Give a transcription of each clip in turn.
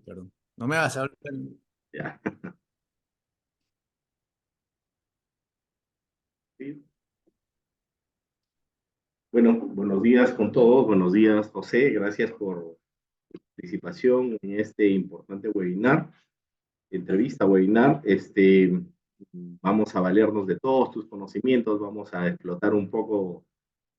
Perdón. No me hagas hablar. Ya. Sí. Bueno, buenos días con todos. Buenos días, José. Gracias por tu participación en este importante webinar, entrevista webinar. Vamos a valernos de todos tus conocimientos, vamos a explotar un poco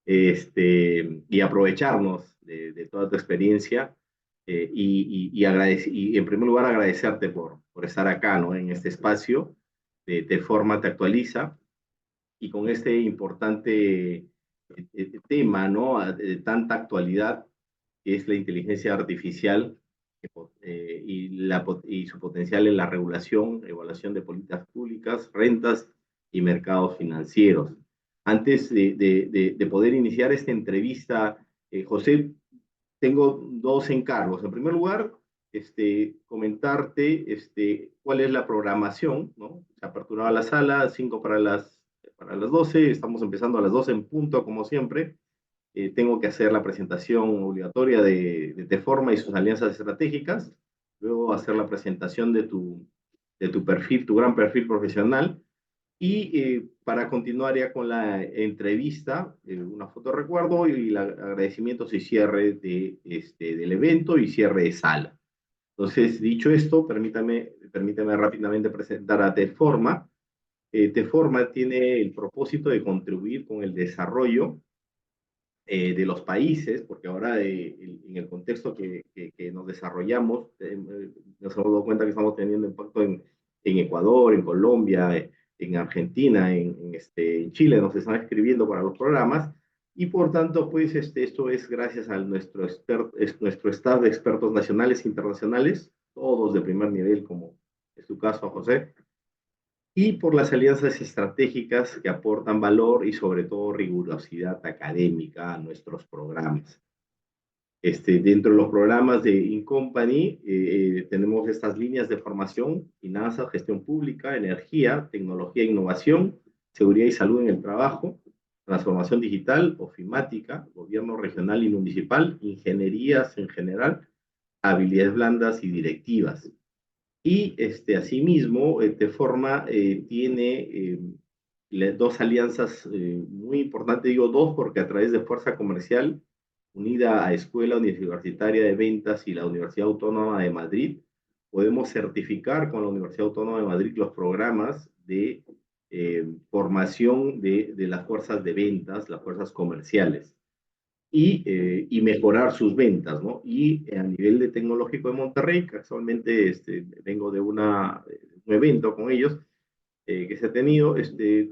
y aprovecharnos de toda tu experiencia. Y en primer lugar agradecerte por estar acá, ¿no? En este espacio de Forma Te Actualiza y con este importante tema, ¿no? De tanta actualidad, que es la inteligencia artificial y su potencial en la regulación, evaluación de políticas públicas, rentas y mercados financieros. Antes de poder iniciar esta entrevista, José, tengo dos encargos. En primer lugar, comentarte cuál es la programación, ¿no? Se ha aperturado la sala, 5 para las 12, estamos empezando a las 12 en punto, como siempre. Tengo que hacer la presentación obligatoria de Teforma y sus alianzas estratégicas, luego hacer la presentación de tu perfil, tu gran perfil profesional, y para continuar ya con la entrevista, una foto de recuerdo y el agradecimientos y cierre del evento y cierre de sala. Entonces, dicho esto, permítame rápidamente presentar a Teforma. Teforma tiene el propósito de contribuir con el desarrollo de los países, porque ahora en el contexto que nos desarrollamos, nos hemos dado cuenta que estamos teniendo impacto en Ecuador, en Colombia, en Argentina, en Chile, nos están escribiendo para los programas, y por tanto, pues esto es gracias a nuestro staff de expertos nacionales e internacionales, todos de primer nivel, como es tu caso, José, y por las alianzas estratégicas que aportan valor y sobre todo rigurosidad académica a nuestros programas. Dentro de los programas de InCompany tenemos estas líneas de formación: finanzas, gestión pública, energía, tecnología e innovación, seguridad y salud en el trabajo, transformación digital, ofimática, gobierno regional y municipal, ingenierías en general, habilidades blandas y directivas. Y asimismo, Teforma tiene dos alianzas muy importantes, digo dos porque a través de Fuerza Comercial, unida a Escuela Universitaria de Ventas y la Universidad Autónoma de Madrid, podemos certificar con la Universidad Autónoma de Madrid los programas de formación de las fuerzas de ventas, las fuerzas comerciales y mejorar sus ventas, ¿no? Y a nivel de tecnológico de Monterrey, casualmente vengo de un evento con ellos que se ha tenido,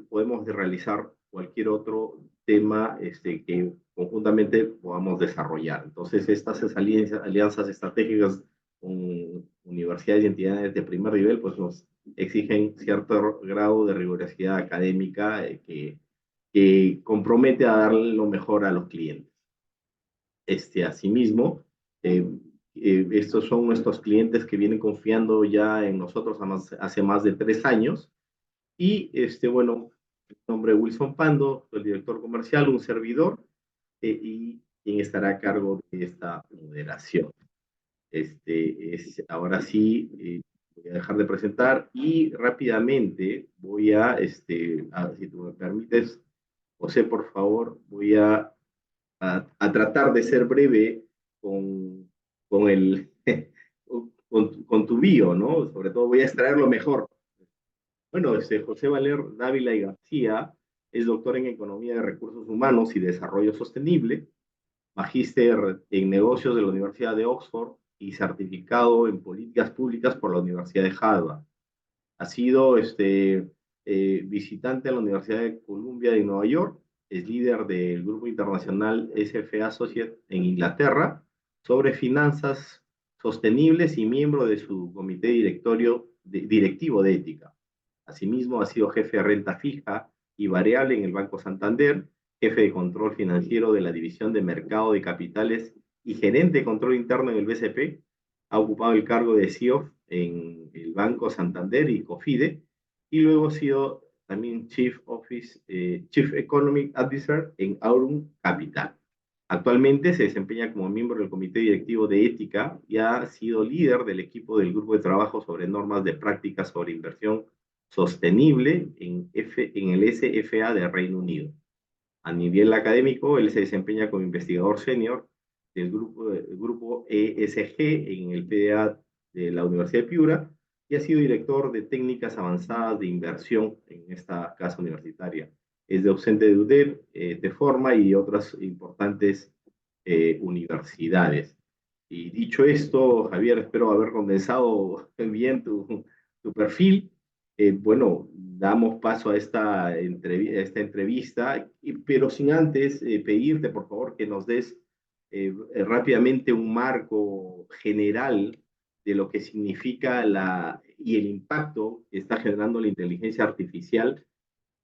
podemos realizar cualquier otro tema que conjuntamente podamos desarrollar. Entonces, estas alianzas estratégicas con universidades y entidades de primer nivel, pues nos exigen cierto grado de rigurosidad académica que compromete a darle lo mejor a los clientes. Asimismo, estos son nuestros clientes que vienen confiando ya en nosotros hace más de 3 años. Y, bueno, mi nombre es Wilson Pando, soy el director comercial, un servidor, y quien estará a cargo de esta moderación. Ahora sí, voy a dejar de presentar y rápidamente voy si tú me permites, José, por favor, voy a tratar de ser breve con, con el, con tu bio, ¿no? Sobre todo voy a extraer lo mejor. Bueno, José Valer Dávila y García es doctor en Economía de Recursos Humanos y Desarrollo Sostenible, magíster en negocios de la Universidad de Oxford y certificado en políticas públicas por la Universidad de Harvard. Ha sido visitante en la Universidad de Columbia de Nueva York, es líder del grupo internacional SFA Associates en Inglaterra sobre finanzas sostenibles y miembro de su comité directivo de ética. Asimismo, ha sido jefe de renta fija y variable en el Banco Santander, jefe de control financiero de la División de Mercado de Capitales y gerente de control interno en el BCP. Ha ocupado el cargo de CEO en el Banco Santander y COFIDE, y luego ha sido también Chief Economic Advisor en Aurum Capital. Actualmente se desempeña como miembro del Comité Directivo de Ética y ha sido líder del equipo del Grupo de Trabajo sobre Normas de Prácticas sobre Inversión Sostenible en el SFA de Reino Unido. A nivel académico, él se desempeña como investigador senior del grupo ESG en el PDA de la Universidad de Piura y ha sido director de técnicas avanzadas de inversión en esta casa universitaria. Es docente de UDER, de Forma y otras importantes universidades. Y dicho esto, Javier, espero haber condensado bien tu perfil. Bueno, damos paso a esta entrevista, pero sin antes pedirte, por favor, que nos des rápidamente un marco general de lo que significa y el impacto que está generando la inteligencia artificial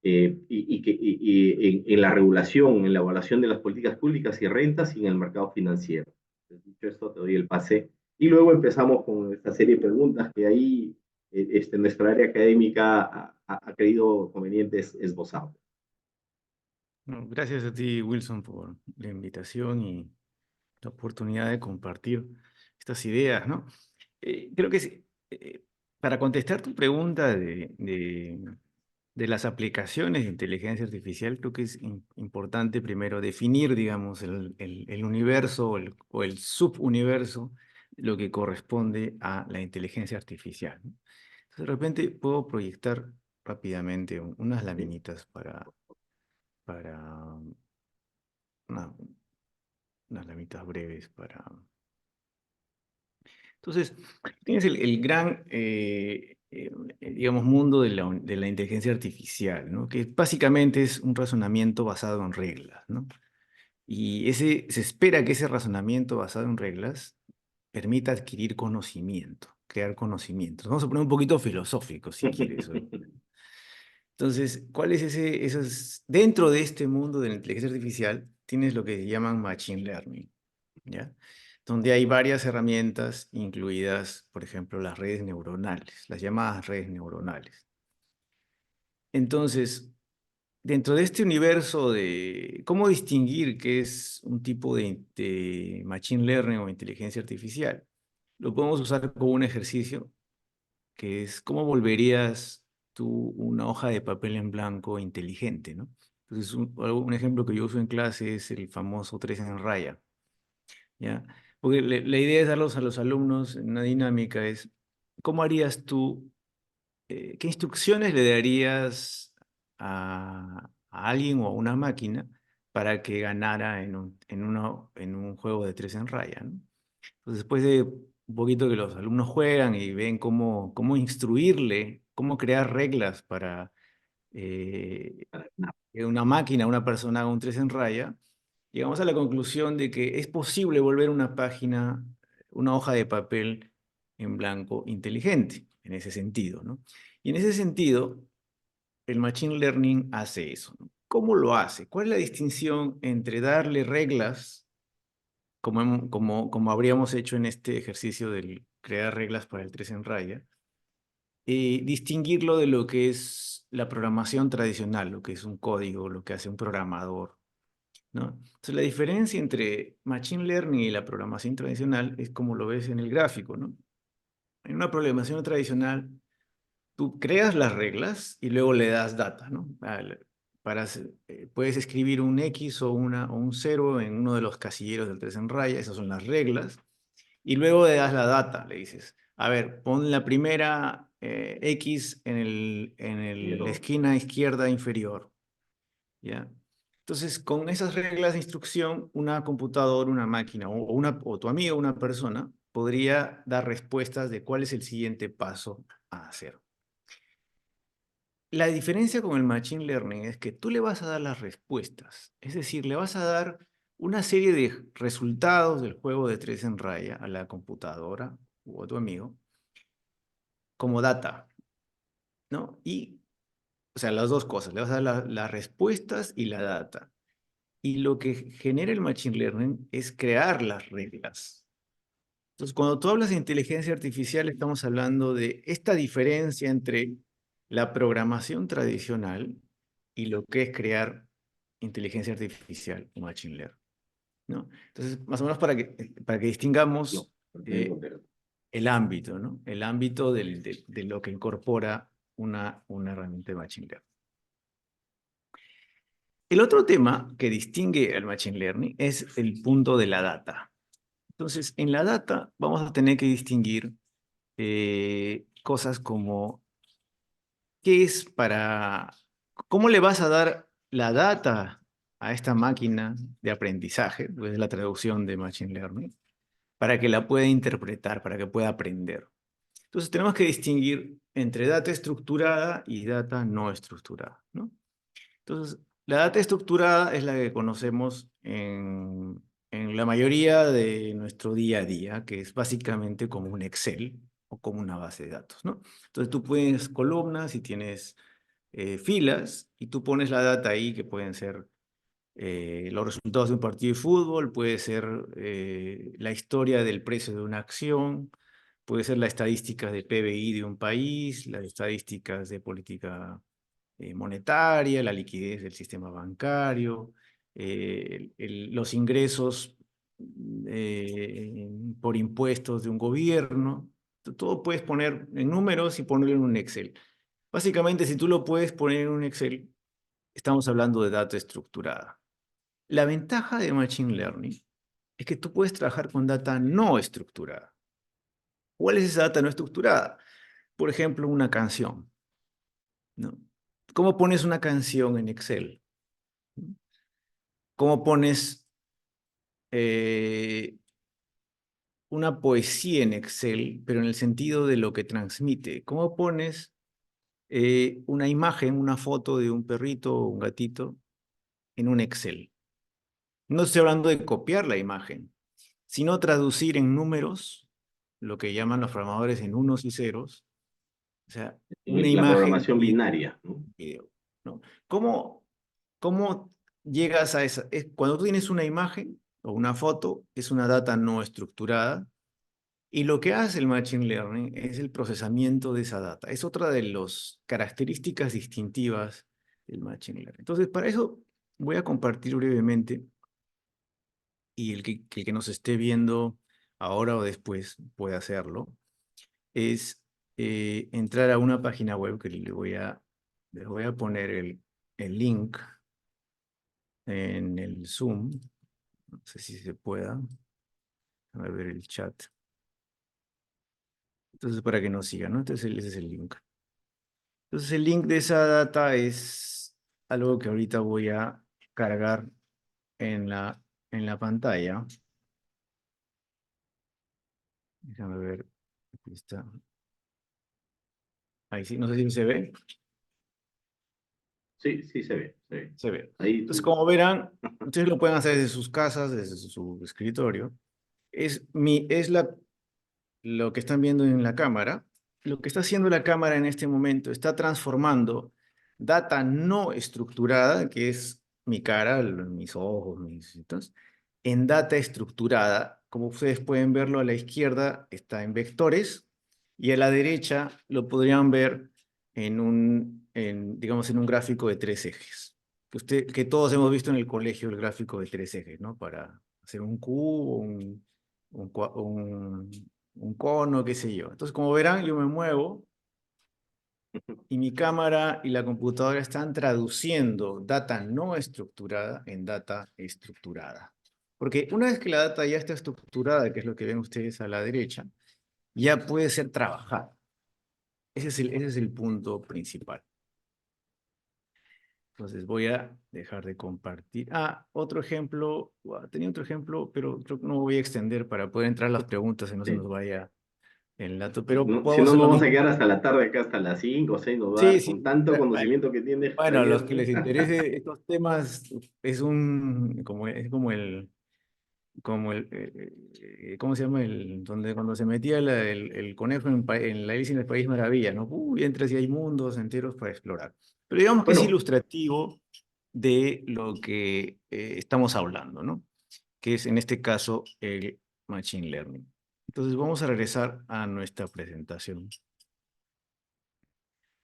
en la regulación, en la evaluación de las políticas públicas y rentas y en el mercado financiero. Entonces, dicho esto, te doy el pase. Y luego empezamos con esta serie de preguntas que ahí nuestra área académica ha creído conveniente esbozar. No, gracias a ti, Wilson, por la invitación y la oportunidad de compartir estas ideas, ¿no? Creo que para contestar tu pregunta de las aplicaciones de inteligencia artificial, creo que es importante primero definir, digamos, el universo o el subuniverso, lo que corresponde a la inteligencia artificial, ¿no? Entonces, de repente puedo proyectar rápidamente unas laminitas para una- unas lamitas breves para... Entonces, tienes el gran, digamos, mundo de la inteligencia artificial, ¿no? Que básicamente es un razonamiento basado en reglas, ¿no? Y se espera que ese razonamiento basado en reglas permita adquirir conocimiento, crear conocimientos. Vamos a poner un poquito filosófico, si quieres. Entonces, ¿cuál es dentro de este mundo de la inteligencia artificial, tienes lo que llaman machine learning, ¿ya? Donde hay varias herramientas, incluidas, por ejemplo, las redes neuronales, las llamadas redes neuronales. Entonces, dentro de este universo de cómo distinguir qué es un tipo de machine learning o inteligencia artificial, lo podemos usar como un ejercicio que es cómo volverías tú una hoja de papel en blanco inteligente, ¿no? Entonces, un ejemplo que yo uso en clase es el famoso 3 en raya, ¿ya? Porque la idea es darlos a los alumnos en una dinámica, es ¿cómo harías tú, qué instrucciones le darías a alguien o a una máquina para que ganara en un juego de 3 en raya, ¿no? Entonces, después de un poquito que los alumnos juegan y ven cómo instruirle, cómo crear reglas para eh, que una máquina, una persona haga un 3 en raya, llegamos a la conclusión de que es posible volver una página, una hoja de papel en blanco inteligente, en ese sentido, ¿no? Y en ese sentido, el Machine Learning hace eso, ¿no? ¿Cómo lo hace? ¿Cuál es la distinción entre darle reglas como habríamos hecho en este ejercicio de crear reglas para el 3 en raya, distinguirlo de lo que es la programación tradicional, lo que es un código, lo que hace un programador, ¿no? Entonces, la diferencia entre Machine Learning y la programación tradicional es como lo ves en el gráfico, ¿no? En una programación tradicional, tú creas las reglas y luego le das data, ¿no? Puedes escribir un X o un 0 en uno de los casilleros del 3 en raya, esas son las reglas, y luego le das la data, le dices, a ver, pon la primera X la esquina izquierda inferior, ¿ya? Entonces, con esas reglas de instrucción, una computadora, una máquina o tu amigo, una persona, podría dar respuestas de cuál es el siguiente paso a hacer. La diferencia con el Machine Learning es que tú le vas a dar las respuestas, es decir, le vas a dar una serie de resultados del juego de 3 en raya a la computadora o a tu amigo como data, ¿no? O sea, las dos cosas, le vas a dar las respuestas y la data. Y lo que genera el Machine Learning es crear las reglas. Entonces, cuando tú hablas de inteligencia artificial, estamos hablando de esta diferencia entre la programación tradicional y lo que es crear inteligencia artificial o machine learning. ¿no? Entonces, más o menos para que No, distingamos tengo pero. el ámbito, ¿no? El ámbito de lo que incorpora una herramienta de Machine Learning. El otro tema que distingue al Machine Learning es el punto de la data. Entonces, en la data vamos a tener que distinguir cosas como qué es para, cómo le vas a dar la data a esta máquina de aprendizaje, pues es la traducción de Machine Learning, para que la pueda interpretar, para que pueda aprender. Entonces tenemos que distinguir entre data estructurada y data no estructurada, ¿no? Entonces, la data estructurada es la que conocemos en la mayoría de nuestro día a día, que es básicamente como un Excel o como una base de datos, ¿no? Entonces tú pones columnas y tienes filas y tú pones la data ahí que pueden ser los resultados de un partido de fútbol, puede ser la historia del precio de una acción, puede ser las estadísticas de PBI de un país, las estadísticas de política monetaria, la liquidez del sistema bancario, los ingresos por impuestos de un gobierno. Todo puedes poner en números y ponerlo en un Excel. Básicamente, si tú lo puedes poner en un Excel, estamos hablando de data estructurada. La ventaja de Machine Learning es que tú puedes trabajar con data no estructurada. ¿Cuál es esa data no estructurada? Por ejemplo, una canción, ¿no? ¿Cómo pones una canción en Excel? ¿Cómo pones eh, una poesía en Excel, pero en el sentido de lo que transmite? ¿Cómo pones una imagen, una foto de un perrito o un gatito en un Excel? No estoy hablando de copiar la imagen, sino traducir en números, lo que llaman los programadores en unos y ceros, o sea, una La imagen programación y un binaria, ¿no? video, ¿no? ¿Cómo, cómo llegas a esa? Cuando tú tienes una imagen o una foto, es una data no estructurada, y lo que hace el Machine Learning es el procesamiento de esa data. Es otra de las características distintivas del Machine Learning. Entonces, para eso voy a compartir brevemente, y el que nos esté viendo ahora o después puede hacerlo, es entrar a una página web que les voy a poner el link en el Zoom. No sé si se pueda. A ver el chat. Entonces, para que nos sigan, ¿no? Entonces, ese es el link. Entonces, el link de esa data es algo que ahorita voy a cargar en la pantalla. Déjame ver. Aquí está. Ahí sí, no sé si se ve. Sí, sí se ve, se ve. Se ve. Ahí Entonces, tú. como verán, ustedes lo pueden hacer desde sus casas, desde su escritorio. Es lo que están viendo en la cámara. Lo que está haciendo la cámara en este momento está transformando data no estructurada, que es mi cara, mis ojos, entonces, en data estructurada. Como ustedes pueden verlo, a la izquierda está en vectores y a la derecha lo podrían ver digamos, en un gráfico de tres ejes. Que todos hemos visto en el colegio el gráfico de tres ejes, ¿no? Para hacer un cubo, un, cua- un, un cono, qué sé yo. Entonces, como verán, yo me muevo y mi cámara y la computadora están traduciendo data no estructurada en data estructurada. Porque una vez que la data ya está estructurada, que es lo que ven ustedes a la derecha, ya puede ser trabajada. Ese es el punto principal. Entonces voy a dejar de compartir. Otro ejemplo. Tenía otro ejemplo, pero creo que no voy a extender para poder entrar a las preguntas y no se Sí. nos vaya el dato. Pero Si podemos no, hacer nos lo vamos a mismo. quedar hasta la tarde acá, hasta las 5 o 6 nos Sí, va, sí. con tanto Bueno, conocimiento que tienes, bueno, a los Javier. que les interese estos temas, es ¿cómo se llama? Donde cuando se metía el conejo en la Alicia en el País Maravilla, ¿no? Uy, entras y hay mundos enteros para explorar. Pero digamos que es Bueno, ilustrativo de lo que estamos hablando, ¿no? Que es en este caso el Machine Learning. Entonces vamos a regresar a nuestra presentación.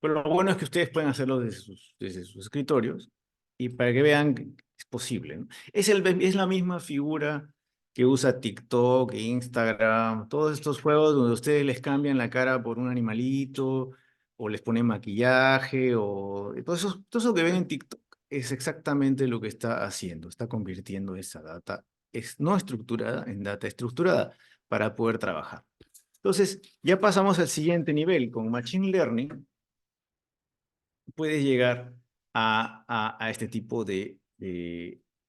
Pero lo bueno es que ustedes pueden hacerlo desde sus escritorios y para que vean Es posible, ¿no? Es la misma figura que usa TikTok, Instagram, todos estos juegos donde ustedes les cambian la cara por un animalito, o les ponen maquillaje, o todo eso que ven en TikTok es exactamente lo que está haciendo. Está convirtiendo esa data no estructurada en data estructurada para poder trabajar. Entonces, ya pasamos al siguiente nivel. Con Machine Learning puedes llegar a este tipo de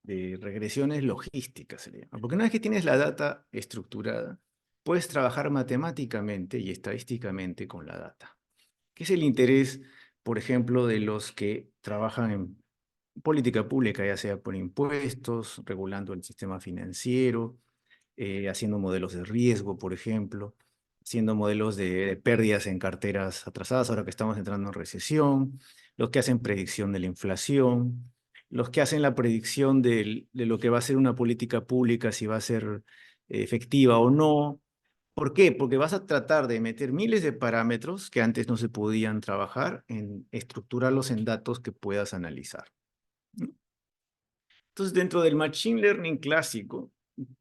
regresiones logísticas, se le llama. Porque una vez que tienes la data estructurada, puedes trabajar matemáticamente y estadísticamente con la data. ¿Qué es el interés, por ejemplo, de los que trabajan en política pública, ya sea por impuestos, regulando el sistema financiero, haciendo modelos de riesgo, por ejemplo, haciendo modelos de pérdidas en carteras atrasadas, ahora que estamos entrando en recesión, los que hacen predicción de la inflación, los que hacen la predicción de lo que va a ser una política pública, si va a ser efectiva o no? ¿Por qué? Porque vas a tratar de meter miles de parámetros que antes no se podían trabajar, en estructurarlos en datos que puedas analizar, ¿no? Entonces, dentro del Machine Learning clásico,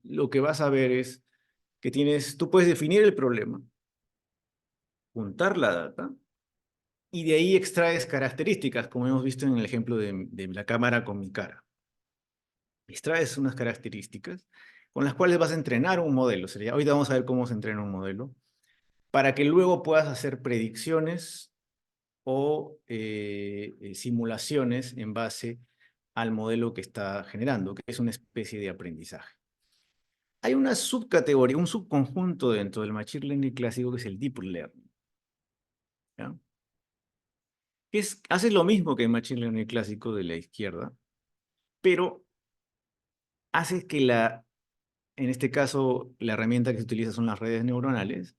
lo que vas a ver es que tú puedes definir el problema, juntar la data, y de ahí extraes características, como hemos visto en el ejemplo de la cámara con mi cara. Extraes unas características con las cuales vas a entrenar un modelo. Ahorita vamos a ver cómo se entrena un modelo, para que luego puedas hacer predicciones o simulaciones en base al modelo que está generando, que es una especie de aprendizaje. Hay una subcategoría, un subconjunto dentro del Machine Learning clásico que es el Deep Learning, ¿ya? Hace lo mismo que el Machine Learning clásico de la izquierda, pero hace que en este caso, la herramienta que se utiliza son las redes neuronales,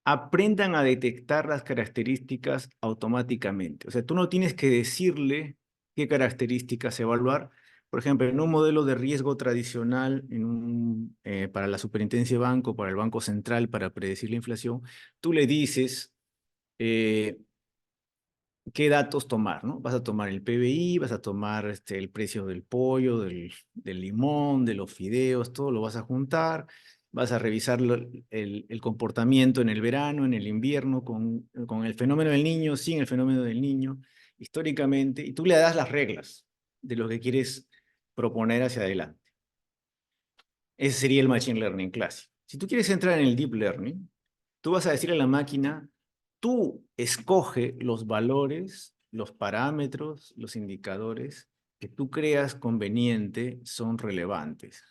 aprendan a detectar las características automáticamente. O sea, tú no tienes que decirle qué características evaluar. Por ejemplo, en un modelo de riesgo tradicional, para la superintendencia de banco, para el Banco Central, para predecir la inflación, tú le dices eh, qué datos tomar, ¿no? Vas a tomar el PBI, vas a tomar el precio del pollo, del limón, de los fideos, todo lo vas a juntar, vas a revisar el comportamiento en el verano, en el invierno, con el fenómeno del niño, sin el fenómeno del niño, históricamente, y tú le das las reglas de lo que quieres proponer hacia adelante. Ese sería el Machine Learning clásico. Si tú quieres entrar en el Deep Learning, tú vas a decirle a la máquina, tú escoge los valores, los parámetros, los indicadores que tú creas conveniente son relevantes.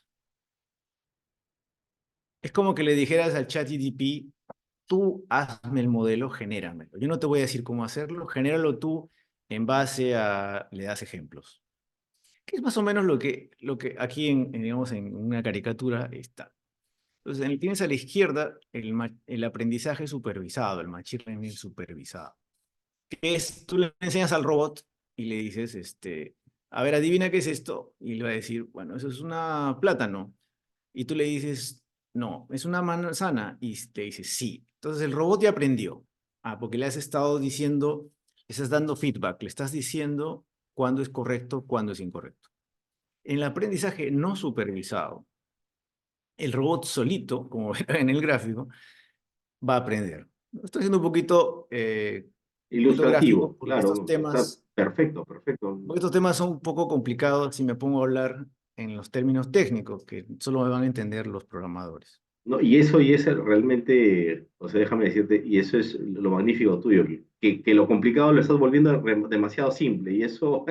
Es como que le dijeras al ChatGPT, tú hazme el modelo, genéramelo. Yo no te voy a decir cómo hacerlo, genéralo tú en base a, le das ejemplos. Que es más o menos lo que aquí, digamos, en una caricatura está. Entonces, tienes a la izquierda el aprendizaje supervisado, el machine learning supervisado. Que es, tú le enseñas al robot y le dices, a ver, adivina qué es esto. Y le va a decir, bueno, eso es una plátano. Y tú le dices, no, es una manzana. Y te dice, sí. Entonces el robot ya aprendió. Ah, porque le has estado diciendo, le estás dando feedback, le estás diciendo cuándo es correcto, cuándo es incorrecto. En el aprendizaje no supervisado, el robot solito, como verán en el gráfico, va a aprender. Estoy siendo un poquito gráfico Ilustrativo, porque claro, está perfecto, perfecto. estos temas son un poco complicados si me pongo a hablar en los términos técnicos, que solo me van a entender los programadores. No, y eso realmente, o sea, déjame decirte, y eso es lo magnífico tuyo, que lo complicado lo estás volviendo demasiado simple, y eso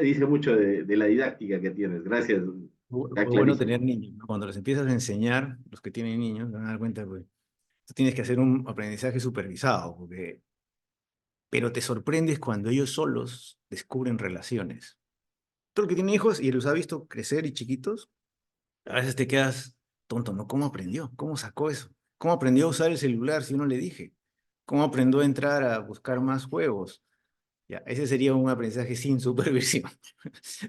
dice mucho de la didáctica que tienes. Gracias, está Muy bueno clarísimo. tener niños, ¿no? Cuando les empiezas a enseñar, los que tienen niños, se van a dar cuenta que tú tienes que hacer un aprendizaje supervisado, pero te sorprendes cuando ellos solos descubren relaciones. Todo el que tiene hijos y los ha visto crecer y chiquitos, a veces te quedas tonto, ¿no? ¿Cómo aprendió? ¿Cómo sacó eso? ¿Cómo aprendió a usar el celular si yo no le dije? ¿Cómo aprendió a entrar a buscar más juegos? Ya, ese sería un aprendizaje sin supervisión,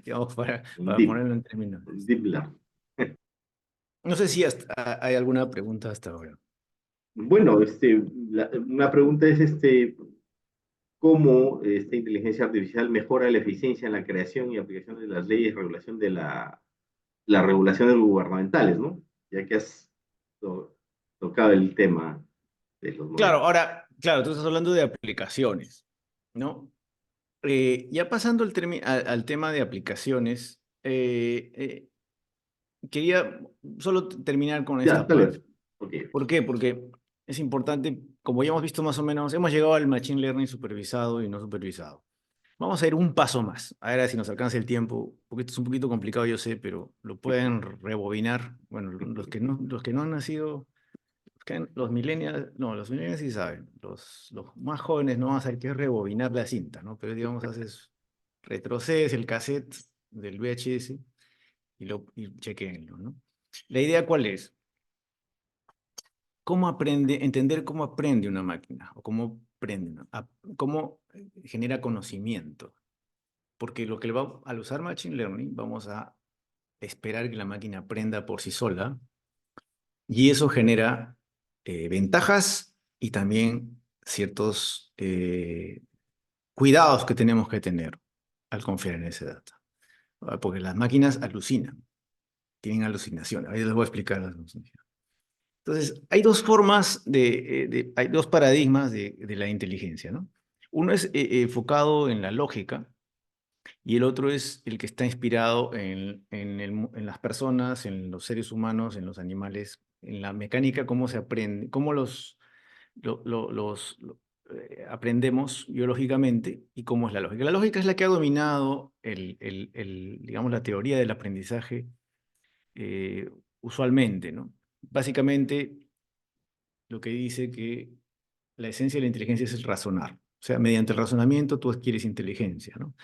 digamos, Un para deep, ponerlo en términos. un deep learning. No sé si hay alguna pregunta hasta ahora. Bueno, una pregunta es, cómo esta inteligencia artificial mejora la eficiencia en la creación y aplicación de las leyes y regulación de las regulaciones gubernamentales, ¿no? Ya que has tocado el tema de los Claro, modelos. ahora, claro, tú estás hablando de aplicaciones, ¿no? Ya pasando al tema de aplicaciones, quería solo terminar con Ya, esta parte. dale. Ok. ¿Por qué? Porque es importante, como ya hemos visto más o menos, hemos llegado al Machine Learning supervisado y no supervisado. Vamos a ir un paso más, a ver si nos alcanza el tiempo, porque esto es un poquito complicado, yo sé, pero lo pueden rebobinar. Bueno, los que no han nacido, los millennials, no, los millennials sí saben, los más jóvenes no van a saber qué es rebobinar la cinta, ¿no? Pero digamos, retrocedes el cassette del VHS y chequenlo, ¿no? La idea cuál es, cómo aprende, entender cómo aprende una máquina o cómo aprende, cómo genera conocimiento. Porque lo que al usar Machine Learning vamos a esperar que la máquina aprenda por sí sola y eso genera ventajas y también ciertos cuidados que tenemos que tener al confiar en ese data. Porque las máquinas alucinan, tienen alucinación. Ahí les voy a explicar las alucinaciones. Entonces, hay dos formas hay dos paradigmas de la inteligencia, ¿no? Uno es enfocado en la lógica y el otro es el que está inspirado en las personas, en los seres humanos, en los animales, en la mecánica, cómo se aprende, cómo aprendemos biológicamente y cómo es la lógica. La lógica es la que ha dominado digamos, la teoría del aprendizaje usualmente, ¿no? Básicamente, lo que dice que la esencia de la inteligencia es el razonar. O sea, mediante el razonamiento tú adquieres inteligencia, ¿no?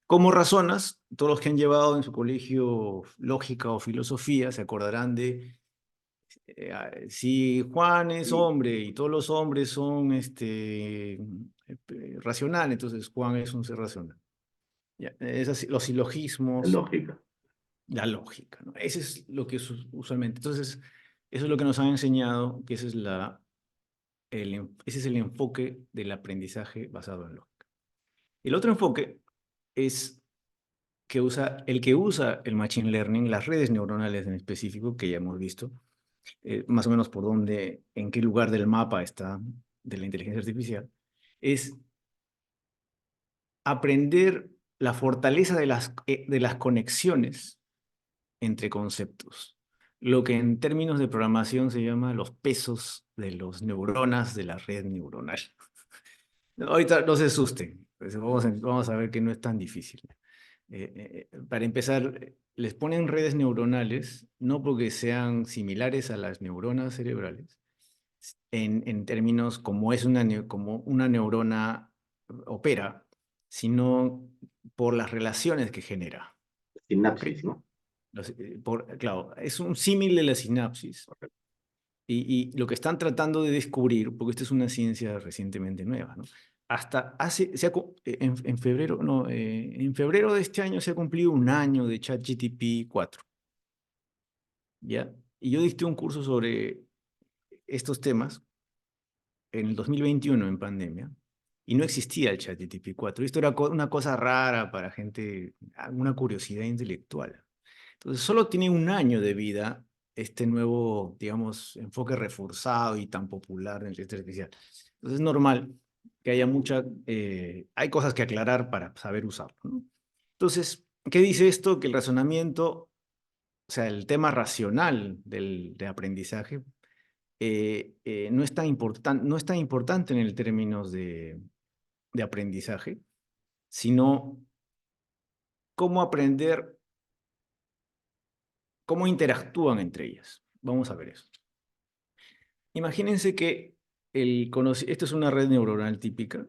¿Cómo razonas? Todos los que han llevado en su colegio lógica o filosofía se acordarán de si Juan es Y hombre y todos los hombres son racionales, entonces Juan es un ser racional. Ya, es así, los la silogismos, lógica. la lógica, ¿no? Ese es lo que usualmente. Entonces, eso es lo que nos han enseñado, que ese es el enfoque del aprendizaje basado en lógica. El otro enfoque es el que usa el Machine Learning, las redes neuronales en específico, que ya hemos visto, más o menos por dónde, en qué lugar del mapa está de la inteligencia artificial, es aprender la fortaleza de las conexiones entre conceptos. Lo que en términos de programación se llama los pesos de los neuronas de la red neuronal. Ahorita no se asusten, pues vamos a ver que no es tan difícil. Para empezar, les ponen redes neuronales, no porque sean similares a las neuronas cerebrales, en términos como una neurona opera, sino por las relaciones que genera. ¿Ok? Sinapsis, ¿no? Claro, es un símil de la sinapsis. Y lo que están tratando de descubrir, porque esta es una ciencia recientemente nueva, ¿no? Hasta en febrero, no, en febrero de este año se ha cumplido un año de ChatGPT 4, ¿ya? Y yo dicté un curso sobre estos temas en el 2021 en pandemia y no existía el ChatGPT 4. Esto era una cosa rara para gente, una curiosidad intelectual. Entonces, solo tiene un año de vida este nuevo, digamos, enfoque reforzado y tan popular en inteligencia artificial. Entonces, es normal que haya hay cosas que aclarar para saber usarlo, ¿no? Entonces, ¿qué dice esto? Que el razonamiento, o sea, el tema racional de aprendizaje, no es no es tan importante en el términos de aprendizaje, sino cómo aprender, cómo interactúan entre ellas. Vamos a ver eso. Imagínense que esto es una red neuronal típica,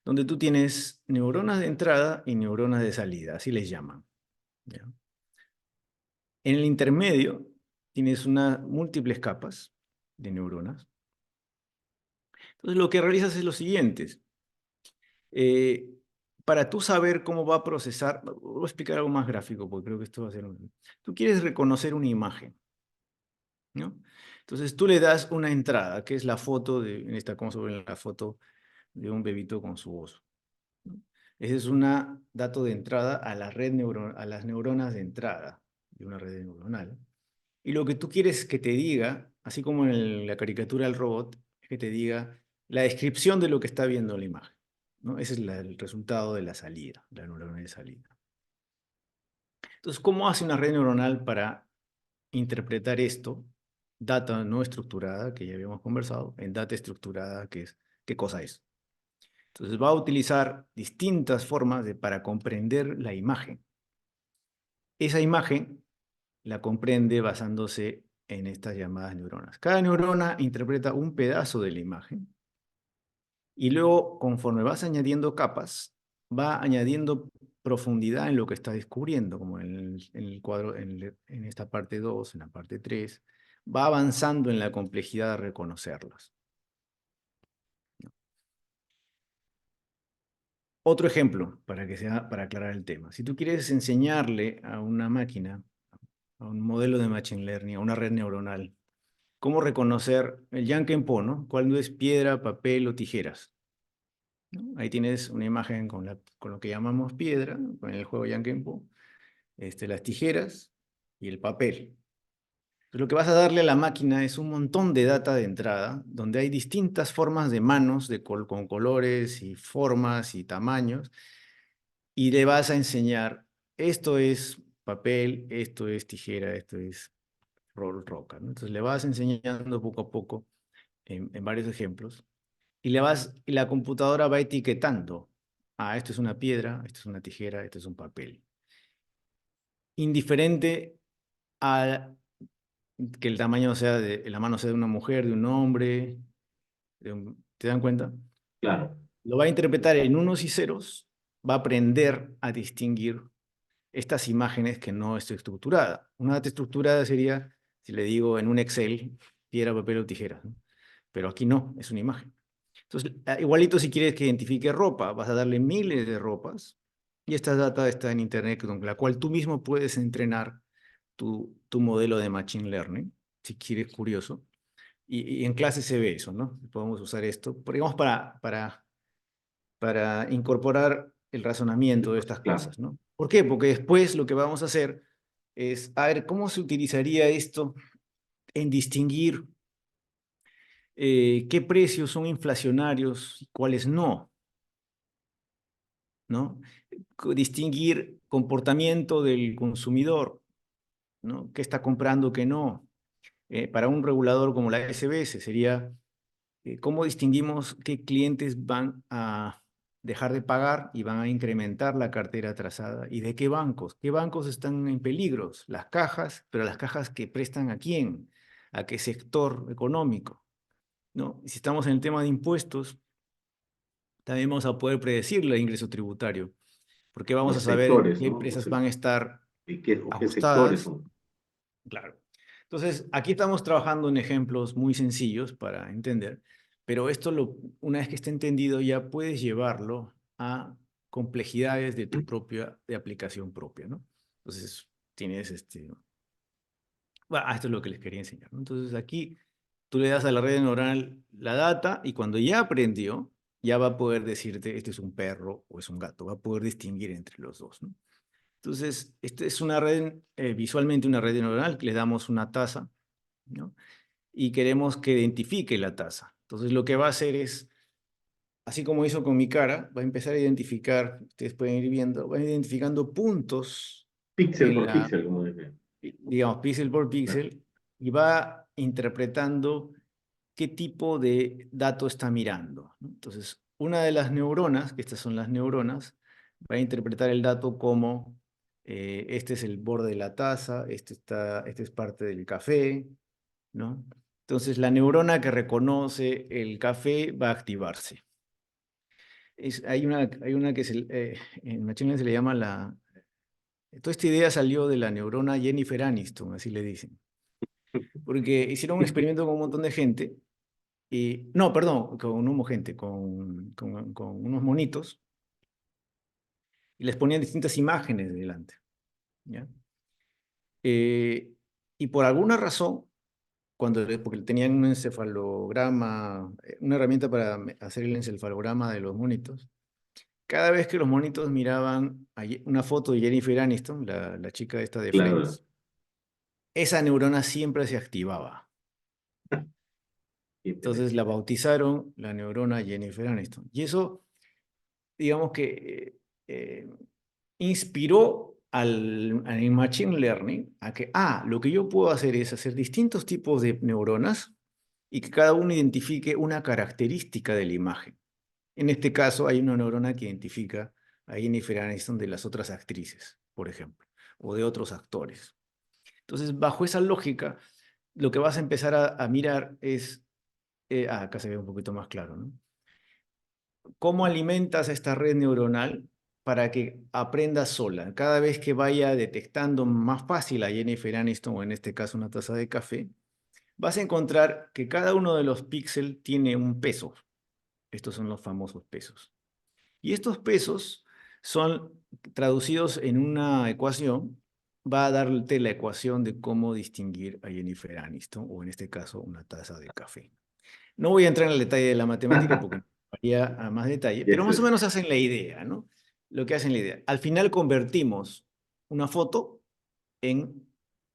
donde tú tienes neuronas de entrada y neuronas de salida, así les llaman, ¿ya? En el intermedio tienes múltiples capas de neuronas. Entonces lo que realizas es lo siguiente. Eh, para tú saber cómo va a procesar, voy a explicar algo más gráfico, porque creo que esto va a ser Tú quieres reconocer una imagen, ¿no? Entonces tú le das una entrada, que es la foto, en esta, como se ve en la foto, de un bebito con su voz, ¿no? Ese es un dato de entrada a a las neuronas de entrada de una red neuronal. Y lo que tú quieres que te diga, así como en la caricatura del robot, es que te diga la descripción de lo que está viendo la imagen, ¿no? Ese es el resultado de la salida, la neurona de salida. Entonces, ¿cómo hace una red neuronal para interpretar esto? Data no estructurada, que ya habíamos conversado, en data estructurada, que es, ¿qué cosa es? Entonces, va a utilizar distintas formas para comprender la imagen. Esa imagen la comprende basándose en estas llamadas neuronas. Cada neurona interpreta un pedazo de la imagen y luego, conforme vas añadiendo capas, va añadiendo profundidad en lo que está descubriendo, como en el cuadro, en esta parte 2, en la parte 3, va avanzando en la complejidad de reconocerlas. Otro ejemplo, para aclarar el tema. Si tú quieres enseñarle a una máquina, a un modelo de Machine Learning, a una red neuronal, cómo reconocer el Yankenpo, ¿no? Cuándo es piedra, papel o tijeras, ¿no? Ahí tienes una imagen con lo que llamamos piedra, con el juego Yankenpo, las tijeras y el papel. Entonces, lo que vas a darle a la máquina es un montón de data de entrada, donde hay distintas formas de manos con colores y formas y tamaños, y le vas a enseñar, esto es papel, esto es tijera, esto es roca, ¿no? Entonces le vas enseñando poco a poco en varios ejemplos, y la computadora va etiquetando, ah, esto es una piedra, esto es una tijera, esto es un papel. Indiferente a que el tamaño sea la mano sea de una mujer, de un hombre, ¿te dan cuenta? Claro, Lo va a interpretar en unos y ceros, va a aprender a distinguir estas imágenes que no está estructurada. Una data estructurada sería, si le digo en un Excel, piedra, papel o tijera, ¿no? Pero aquí no, es una imagen. Entonces, igualito si quieres que identifique ropa, vas a darle miles de ropas y esta data está en Internet, con la cual tú mismo puedes entrenar tu modelo de Machine Learning, si quieres curioso. Y en clase se ve eso, ¿no? Podemos usar esto, digamos, para incorporar el razonamiento de estas claro. cosas, ¿no? ¿Por qué? Porque después lo que vamos a hacer es, a ver, ¿cómo se utilizaría esto en distinguir qué precios son inflacionarios y cuáles no, ¿no? Distinguir comportamiento del consumidor, ¿no? ¿Qué está comprando, qué no? Para un regulador como la SBS sería, ¿cómo distinguimos qué clientes van a dejar de pagar y van a incrementar la cartera trazada? ¿Y de qué bancos? ¿Qué bancos están en peligros? Las cajas, pero las cajas que prestan ¿a quién? ¿A qué sector económico? ¿No? Y si estamos en el tema de impuestos, también vamos a poder predecir el ingreso tributario, porque vamos a Los saber sectores, qué ¿no? empresas van a estar O qué sectores ajustadas. son. Claro. Entonces, aquí estamos trabajando en ejemplos muy sencillos para entender, pero una vez que esté entendido, ya puedes llevarlo a complejidades de de aplicación propia, ¿no? Entonces, tienes bueno, esto es lo que les quería enseñar, ¿no? Entonces, aquí tú le das a la red neuronal la data y cuando ya aprendió, ya va a poder decirte, este es un perro o es un gato, va a poder distinguir entre los dos, ¿no? Entonces, esta es una red, visualmente una red neuronal, que le damos una taza, ¿no? Y queremos que identifique la taza. Entonces, lo que va a hacer es, así como hizo con mi cara, va a empezar a identificar, ustedes pueden ir viendo, va identificando puntos Píxel en por píxel, como dice. digamos, píxel por Claro. píxel, y va interpretando qué tipo de dato está mirando, ¿no? Entonces, una de las neuronas, que estas son las neuronas, va a interpretar el dato como, este es el borde de la taza, este es parte del café, ¿no? Entonces, la neurona que reconoce el café va a activarse. Hay una que en Machine Learning se le llama Toda esta idea salió de la neurona Jennifer Aniston, así le dicen. Porque hicieron un experimento con un montón de gente, no, perdón, con unos monitos, y les ponían distintas imágenes delante, ¿ya? Y por alguna razón, porque tenían un encefalograma, una herramienta para hacer el encefalograma de los monitos. Cada vez que los monitos miraban una foto de Jennifer Aniston, la chica esta de Claro, Friends, esa neurona siempre se activaba. Entonces interesante. la bautizaron la neurona Jennifer Aniston. Y eso, digamos que inspiró al Machine Learning a que, lo que yo puedo hacer es hacer distintos tipos de neuronas y que cada uno identifique una característica de la imagen. En este caso, hay una neurona que identifica a Jennifer Aniston de las otras actrices, por ejemplo, o de otros actores. Entonces, bajo esa lógica, lo que vas a empezar a mirar es, acá se ve un poquito más claro, ¿no? ¿Cómo alimentas a esta red neuronal para que aprenda sola? Cada vez que vaya detectando más fácil a Jennifer Aniston, o en este caso una taza de café, vas a encontrar que cada uno de los píxeles tiene un peso. Estos son los famosos pesos. Y estos pesos son traducidos en una ecuación, va a darte la ecuación de cómo distinguir a Jennifer Aniston, o en este caso, una taza de café. No voy a entrar en el detalle de la matemática porque haría a más detalle, Y pero eso más o es, menos hacen la idea, ¿no? Lo que hacen la idea. Al final convertimos una foto en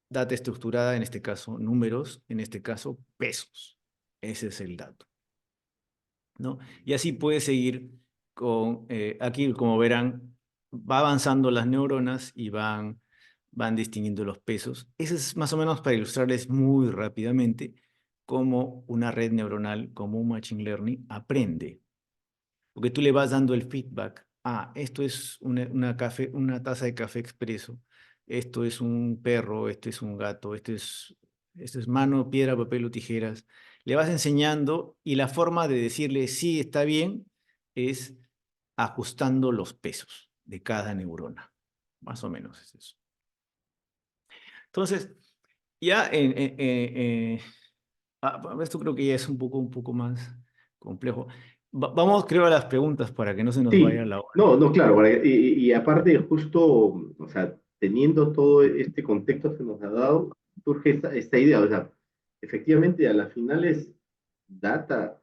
data estructurada, en este caso números, en este caso pesos. Ese es el dato, ¿no? Y así puede seguir con, aquí como verán, va avanzando las neuronas y van distinguiendo los pesos. Ese es más o menos para ilustrarles muy rápidamente cómo una red neuronal, como un machine learning, aprende. Porque tú le vas dando el feedback. Esto es una taza de café expreso. Esto es un perro, esto es un gato, esto es mano, piedra, papel o tijeras. Le vas enseñando y la forma de decirle sí, está bien, es ajustando los pesos de cada neurona. Más o menos es eso. Entonces, ya esto creo que ya es un poco más complejo. Vamos, creo, a las preguntas para que no se nos vaya sí, la hora. no, no, claro, y aparte justo, o sea, teniendo todo este contexto que nos ha dado, surge esta idea, o sea, efectivamente a las finales data,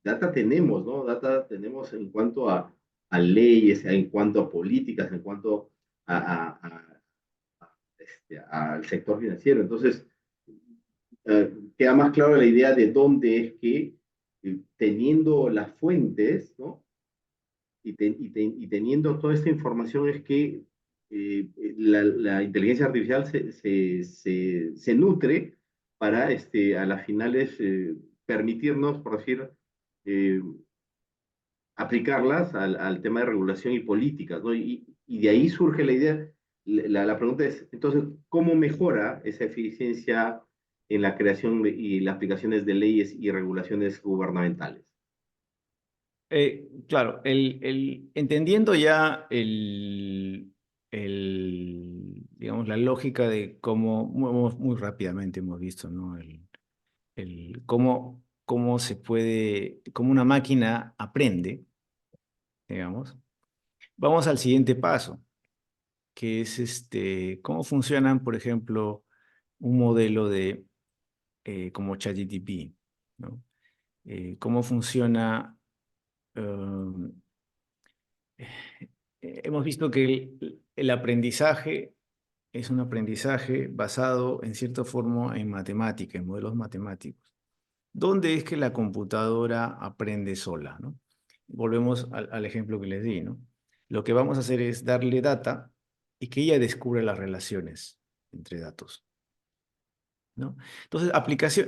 data tenemos, ¿no? Data tenemos en cuanto a leyes, en cuanto a políticas, en cuanto al sector financiero. Entonces, queda más claro la idea de dónde es que teniendo las fuentes, ¿no? Y teniendo toda esta información es que la inteligencia artificial se nutre para a las finales permitirnos, por decir, eh, aplicarlas al tema de regulación y políticas, ¿no? Y de ahí surge la idea, la pregunta es, entonces, ¿cómo mejora esa eficiencia en la creación y las aplicaciones de leyes y regulaciones gubernamentales? Claro, entendiendo ya digamos, la lógica de cómo, muy rápidamente hemos visto, ¿no? Cómo se puede, cómo una máquina aprende, digamos. Vamos al siguiente paso, que es cómo funcionan, por ejemplo, un modelo como ChatGPT, ¿no? Cómo funciona. um, Hemos visto que el aprendizaje es un aprendizaje basado en cierta forma en matemática, en modelos matemáticos. ¿Dónde es que la computadora aprende sola, ¿no? Volvemos al ejemplo que les di, ¿no? Lo que vamos a hacer es darle data y que ella descubra las relaciones entre datos, ¿no? Entonces,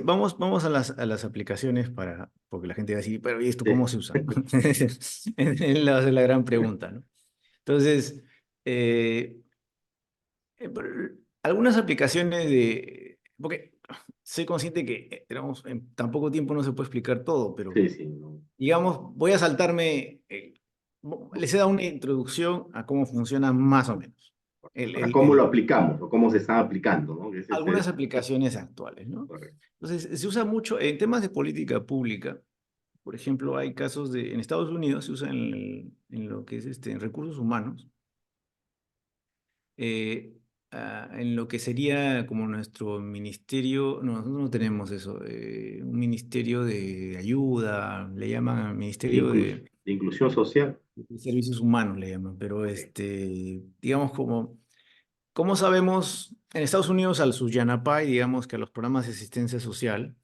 vamos a las aplicaciones porque la gente va a decir, pero ¿y esto cómo Sí, se usa? Es la gran pregunta, ¿no? Entonces, eh, pero algunas aplicaciones porque soy consciente que, digamos, en tan poco tiempo no se puede explicar todo, pero sí, sí, no. digamos, voy a saltarme, les he dado una introducción a cómo funciona más o menos. A cómo lo aplicamos o cómo se están aplicando, ¿no? Algunas aplicaciones actuales, ¿no? Correcto. Entonces, se usa mucho en temas de política pública. Por ejemplo, hay casos en Estados Unidos se usa en lo que es en recursos humanos. en lo que sería como nuestro ministerio, no, nosotros no tenemos eso, un ministerio de ayuda, le llaman ministerio De inclusión social. de servicios humanos, le llaman, pero Ok. digamos como, ¿cómo sabemos? En Estados Unidos al Susyanapay, digamos que a los programas de asistencia social,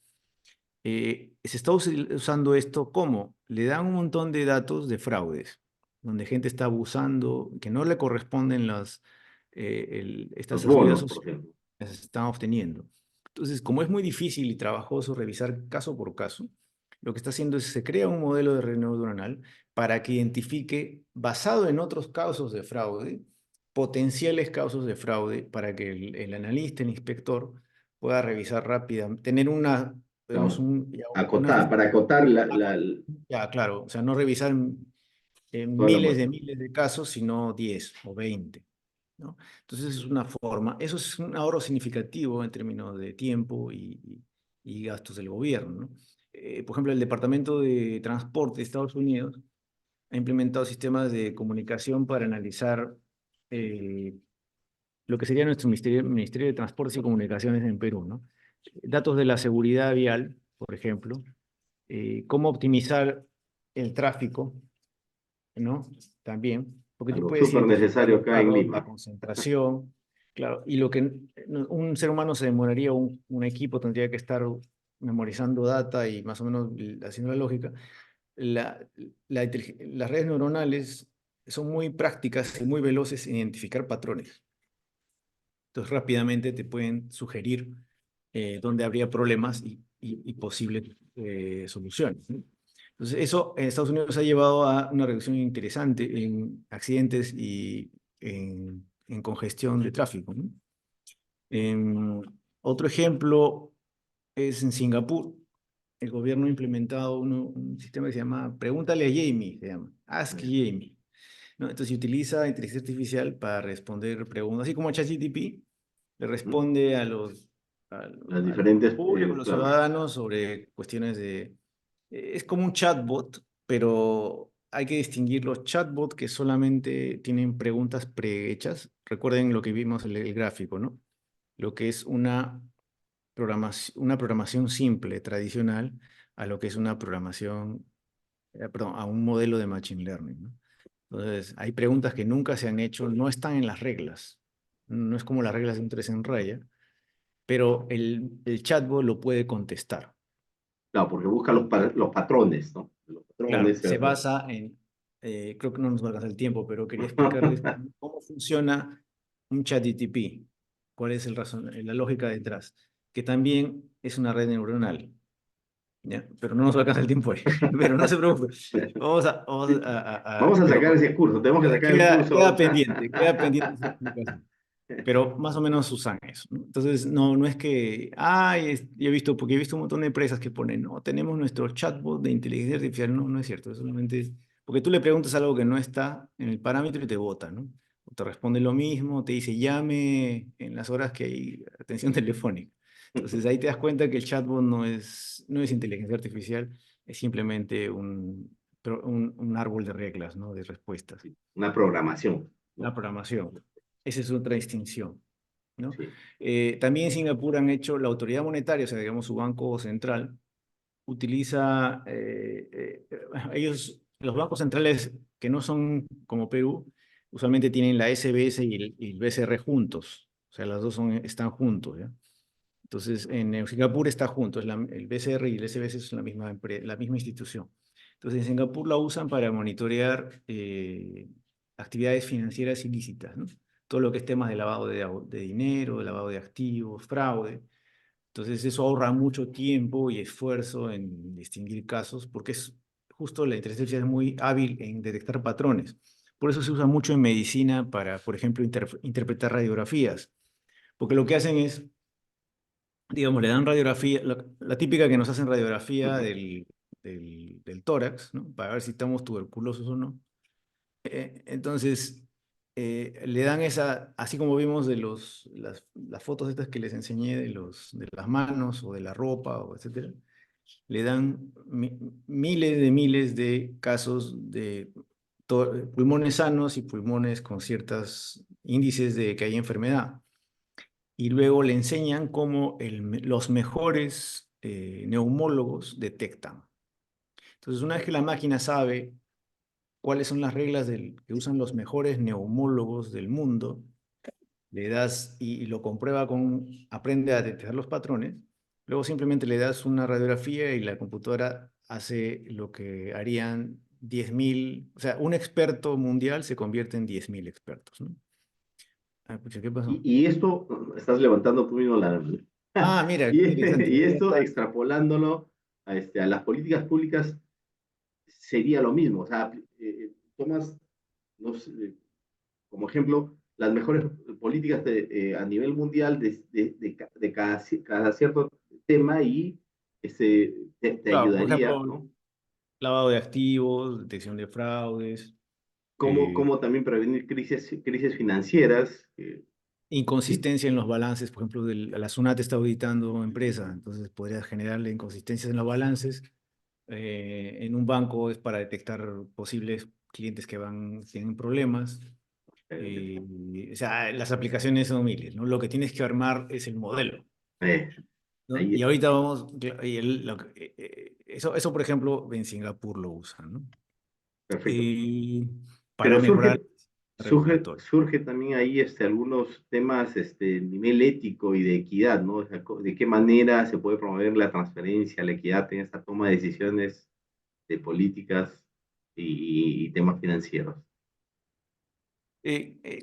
se está usando esto como le dan un montón de datos de fraudes, donde gente está abusando, que no le corresponden Los estas ayudas bonos, por sociales, ejemplo. las están obteniendo. Entonces, como es muy difícil y trabajoso revisar caso por caso, lo que está haciendo es se crea un modelo de red neuronal para que identifique, basado en otros casos de fraude, potenciales casos de fraude, para que el analista, el inspector, pueda revisar rápidamente, tener digamos, Claro. ya Acotar, para acotar ya, claro, o sea, no revisar toda la miles de muestra. miles de casos, sino 10 o 20, ¿no? Entonces es una forma, eso es un ahorro significativo en términos de tiempo y gastos del gobierno, ¿no? Por ejemplo, el Departamento de Transporte de Estados Unidos ha implementado sistemas de comunicación para analizar eh, lo que sería nuestro Ministerio de Transportes y Comunicaciones en Perú, ¿no? Datos de la seguridad vial, por ejemplo, cómo optimizar el tráfico, ¿no? También, porque tú Algo puedes súper identificar necesario los acá en carros, la Lima. concentración, claro, y lo que un ser humano se demoraría, un equipo tendría que estar memorizando data y más o menos haciendo la lógica. La, las redes neuronales son muy prácticas y muy veloces en identificar patrones. Entonces rápidamente te pueden sugerir dónde habría problemas y posibles soluciones, ¿no? Entonces eso en Estados Unidos ha llevado a una reducción interesante en accidentes y en congestión de tráfico, ¿no? Otro ejemplo es en Singapur. El gobierno ha implementado un sistema que se llama Pregúntale a Jamie, se llama Ask Jamie, ¿no? Entonces utiliza inteligencia artificial para responder preguntas, así como ChatGPT le ¿Mm? responde Las al diferentes, público, a los claro. ciudadanos sobre cuestiones de... Es como un chatbot, pero hay que distinguir los chatbots que solamente tienen preguntas prehechas. Recuerden lo que vimos en el gráfico, ¿no? Lo que es una programación simple, tradicional, a lo que es una programación, perdón, a un modelo de Machine Learning, ¿no? Entonces, hay preguntas que nunca se han hecho, no están en las reglas. No es como las reglas de un 3 en raya, pero el chatbot lo puede contestar. Claro, porque busca los patrones, ¿no? Los Claro, patrones, se basa en, creo que no nos va a alcanzar el tiempo, pero quería explicarles cómo funciona un ChatGPT, cuál es la lógica detrás, que también es una red neuronal, ¿ya? Pero no nos va a alcanzar el tiempo ahí, pero no se preocupe, vamos Vamos a sacar pero ese curso, tenemos que sacar el queda curso. pendiente esa explicación, pero más o menos usan eso, ¿no? Entonces, no es que, ay, yo he visto, porque he visto un montón de empresas que ponen, no, tenemos nuestro chatbot de inteligencia artificial, no es cierto, solamente es, porque tú le preguntas algo que no está en el parámetro y te bota, ¿no? O te responde lo mismo, te dice, llame en las horas que hay atención telefónica. Entonces, ahí te das cuenta que el chatbot no es inteligencia artificial, es simplemente un árbol de reglas, ¿no? De respuestas. Una programación, La ¿no? programación. Esa es otra distinción, ¿no? Sí. También en Singapur han hecho la autoridad monetaria, o sea, digamos su banco central, utiliza, los bancos centrales que no son como Perú, usualmente tienen la SBS y el BCR juntos, o sea, las dos están juntos, ¿ya? Entonces, en Singapur está junto, el BCR y el SBS son la misma institución. Entonces, en Singapur la usan para monitorear actividades financieras ilícitas, ¿no? Todo lo que es temas de lavado de dinero, de lavado de activos, fraude. Entonces, eso ahorra mucho tiempo y esfuerzo en distinguir casos, porque es justo la inteligencia artificial es muy hábil en detectar patrones. Por eso se usa mucho en medicina para, por ejemplo, interpretar radiografías, porque lo que hacen es digamos, le dan radiografía, la típica que nos hacen radiografía Ujú. del tórax, ¿no? Para ver si estamos tuberculosos o no. Entonces, le dan esa, así como vimos de las fotos estas que les enseñé de las manos o de la ropa, o etcétera, le dan miles de casos de pulmones sanos y pulmones con ciertos índices de que hay enfermedad. y luego le enseñan cómo los mejores neumólogos detectan. Entonces, una vez que la máquina sabe cuáles son las reglas que usan los mejores neumólogos del mundo, le das y lo comprueba aprende a detectar los patrones, luego simplemente le das una radiografía y la computadora hace lo que harían 10.000, o sea, un experto mundial se convierte en 10.000 expertos, ¿no? Ah, pucha, ¿qué pasó? Y esto, estás levantando tú mismo la... Ah, mira, qué Y, interesante. y esto, extrapolándolo a las políticas públicas, sería lo mismo. O sea, tomas, no sé, como ejemplo, las mejores políticas a nivel mundial de cada cierto tema y te Claro, por ayudaría, ejemplo, ¿no? lavado de activos, detección de fraudes, Cómo eh, también prevenir crisis financieras. Sí, inconsistencia en los balances, por ejemplo, la SUNAT está auditando empresa, entonces podría generarle inconsistencias en los balances. En un banco es para detectar posibles clientes que tienen problemas. O sea, las aplicaciones son miles, ¿no? Lo que tienes que armar es el modelo, eh, ¿no? ahí Y está. ahorita vamos, eso, por ejemplo, en Singapur lo usan, ¿no? Perfecto. Y para Pero mejorar el regulatorio. surge también ahí algunos temas nivel ético y de equidad, ¿no? O sea, de qué manera se puede promover la transparencia, la equidad en esta toma de decisiones de políticas y temas financieros.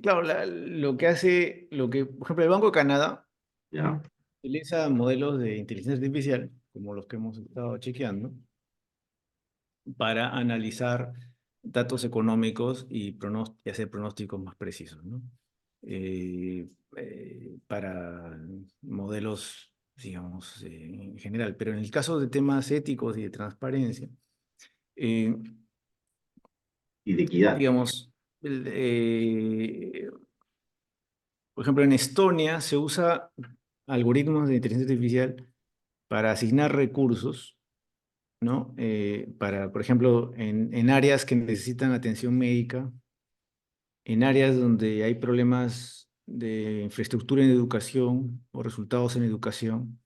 Claro, por ejemplo, el Banco de Canadá ¿Ya? utiliza modelos de inteligencia artificial, como los que hemos estado chequeando, para analizar datos económicos y hacer pronósticos más precisos, ¿no? Para modelos, digamos, en general. Pero en el caso de temas éticos y de transparencia, eh, Y de equidad. digamos, por ejemplo, en Estonia se usa algoritmos de inteligencia artificial para asignar recursos, ¿no? Por ejemplo, en áreas que necesitan atención médica, en áreas donde hay problemas de infraestructura en educación o resultados en educación.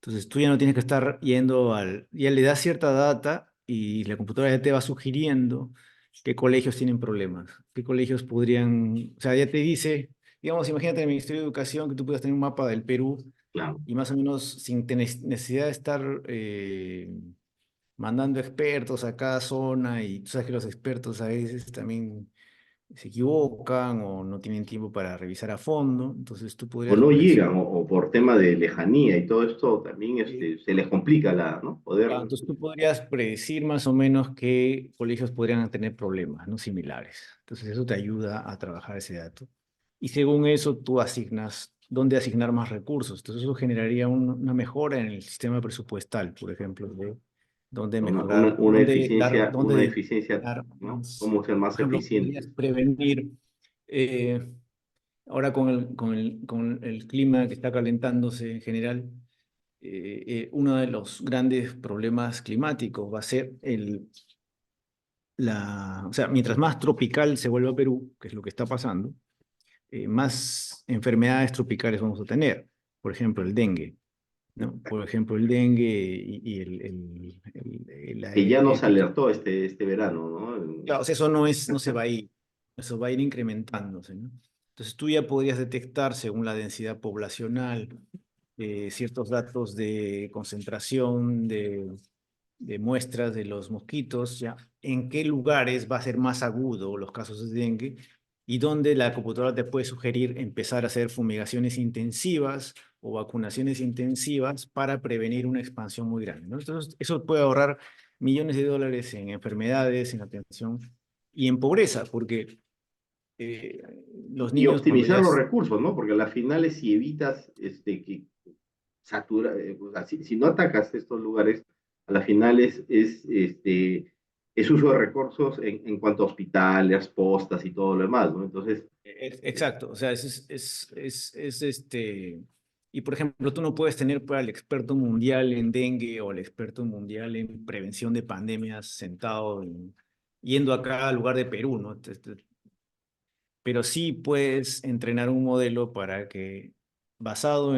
Entonces tú ya no tienes que estar ya le das cierta data y la computadora ya te va sugiriendo qué colegios tienen problemas, qué colegios podrían, o sea, ya te dice, digamos, imagínate en el Ministerio de Educación que tú puedas tener un mapa del Perú Claro. y más o menos sin tener necesidad de estar mandando expertos a cada zona y tú sabes que los expertos a veces también se equivocan o no tienen tiempo para revisar a fondo, entonces tú O podrías no predecir. llegan, o por tema de lejanía y todo esto también se les complica ¿no? Poder, Claro, entonces tú podrías predecir más o menos qué colegios podrían tener problemas, ¿no? Similares. Entonces eso te ayuda a trabajar ese dato. Y según eso tú asignas dónde asignar más recursos. Entonces eso generaría una mejora en el sistema presupuestal, por ejemplo, de dónde mejorar, una dónde eficiencia, dar ¿no? más. Cómo ser Por más ejemplo, podrías eficientes. prevenir, eh, ahora con el clima que está calentándose en general, uno de los grandes problemas climáticos va a ser o sea, mientras más tropical se vuelva Perú, que es lo que está pasando, más enfermedades tropicales vamos a tener. Por ejemplo, el dengue, ¿no? Por ejemplo, el dengue y la Que ya nos épica. alertó este verano, ¿no? Claro, o sea, eso no se va a ir, eso va a ir incrementándose, ¿no? Entonces tú ya podrías detectar, según la densidad poblacional, ciertos datos de concentración de muestras de los mosquitos, ya en qué lugares va a ser más agudo los casos de dengue y dónde la computadora te puede sugerir empezar a hacer fumigaciones intensivas o vacunaciones intensivas para prevenir una expansión muy grande, ¿no? Entonces, eso puede ahorrar millones de dólares en enfermedades, en atención y en pobreza, porque eh, los Y niños cuando optimizar ya... los recursos, ¿no? Porque a las finales, si evitas que o sea, si no atacas estos lugares, a las finales es uso de recursos en cuanto a hospitales, postas y todo lo demás, ¿no? Entonces, Exacto, o sea, y por ejemplo, tú no puedes tener para el experto mundial en dengue o el experto mundial en prevención de pandemias sentado yendo acá al lugar de Perú, ¿no? Pero sí puedes entrenar un modelo para que basado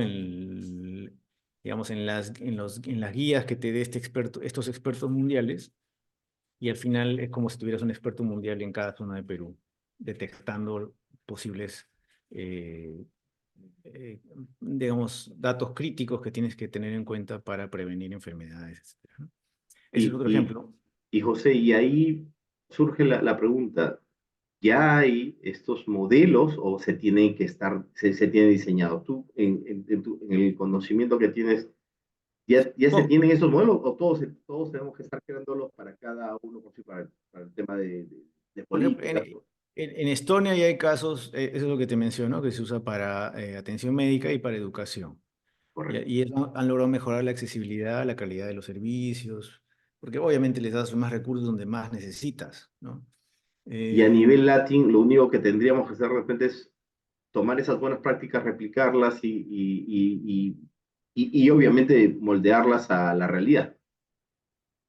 digamos, en las guías que te dé estos expertos mundiales, y al final es como si tuvieras un experto mundial en cada zona de Perú, detectando posibles, eh, eh, digamos, datos críticos que tienes que tener en cuenta para prevenir enfermedades, etcétera, ¿no? Ese es Y, otro y, ejemplo. y José, y ahí surge la pregunta, ¿ya hay estos modelos o se tienen que se tiene diseñado? Tú, en el conocimiento que tienes, ¿ya se Bueno, tienen esos modelos o todos tenemos que estar creándolos para cada uno por sí, para el tema de por ejemplo, políticas? en Estonia ya hay casos, eso es lo que te menciono, que se usa para atención médica y para educación. Correcto. Y han logrado mejorar la accesibilidad, la calidad de los servicios, porque obviamente les das más recursos donde más necesitas, ¿no? Y a Eh, nivel latín, lo único que tendríamos que hacer de repente es tomar esas buenas prácticas, replicarlas y obviamente moldearlas a la realidad.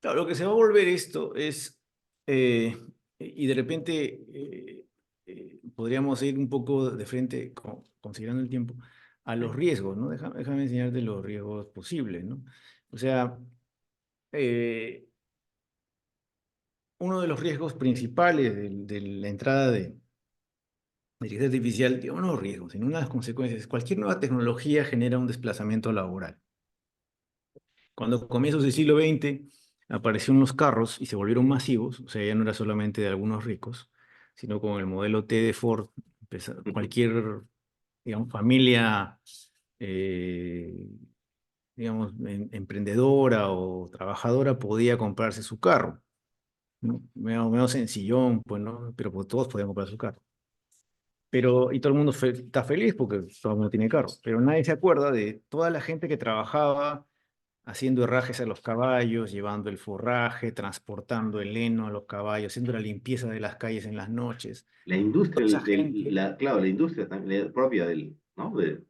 claro, lo que se va a volver esto es, y de repente podríamos ir un poco de frente, considerando el tiempo, a los Sí. riesgos, ¿no? Déjame enseñarte los riesgos posibles, ¿no? O sea, eh, uno de los riesgos principales de la entrada de inteligencia artificial, digamos, no los riesgos, sino una de las consecuencias. Cualquier nueva tecnología genera un desplazamiento laboral. Cuando a comienzos del siglo XX aparecieron los carros y se volvieron masivos, o sea, ya no era solamente de algunos ricos, sino con el modelo T de Ford, cualquier, digamos, familia, eh, digamos, emprendedora o trabajadora podía comprarse su carro, ¿no? Medio sencillón, pues, ¿no? Pero pues, todos podían comprar su carro. Pero, y todo el mundo está feliz porque todo el mundo tiene carro, pero nadie se acuerda de toda la gente que trabajaba haciendo herrajes a los caballos, llevando el forraje, transportando el heno a los caballos, haciendo la limpieza de las calles en las noches. La Toda industria, esa gente, claro, la industria también, propia ¿no? De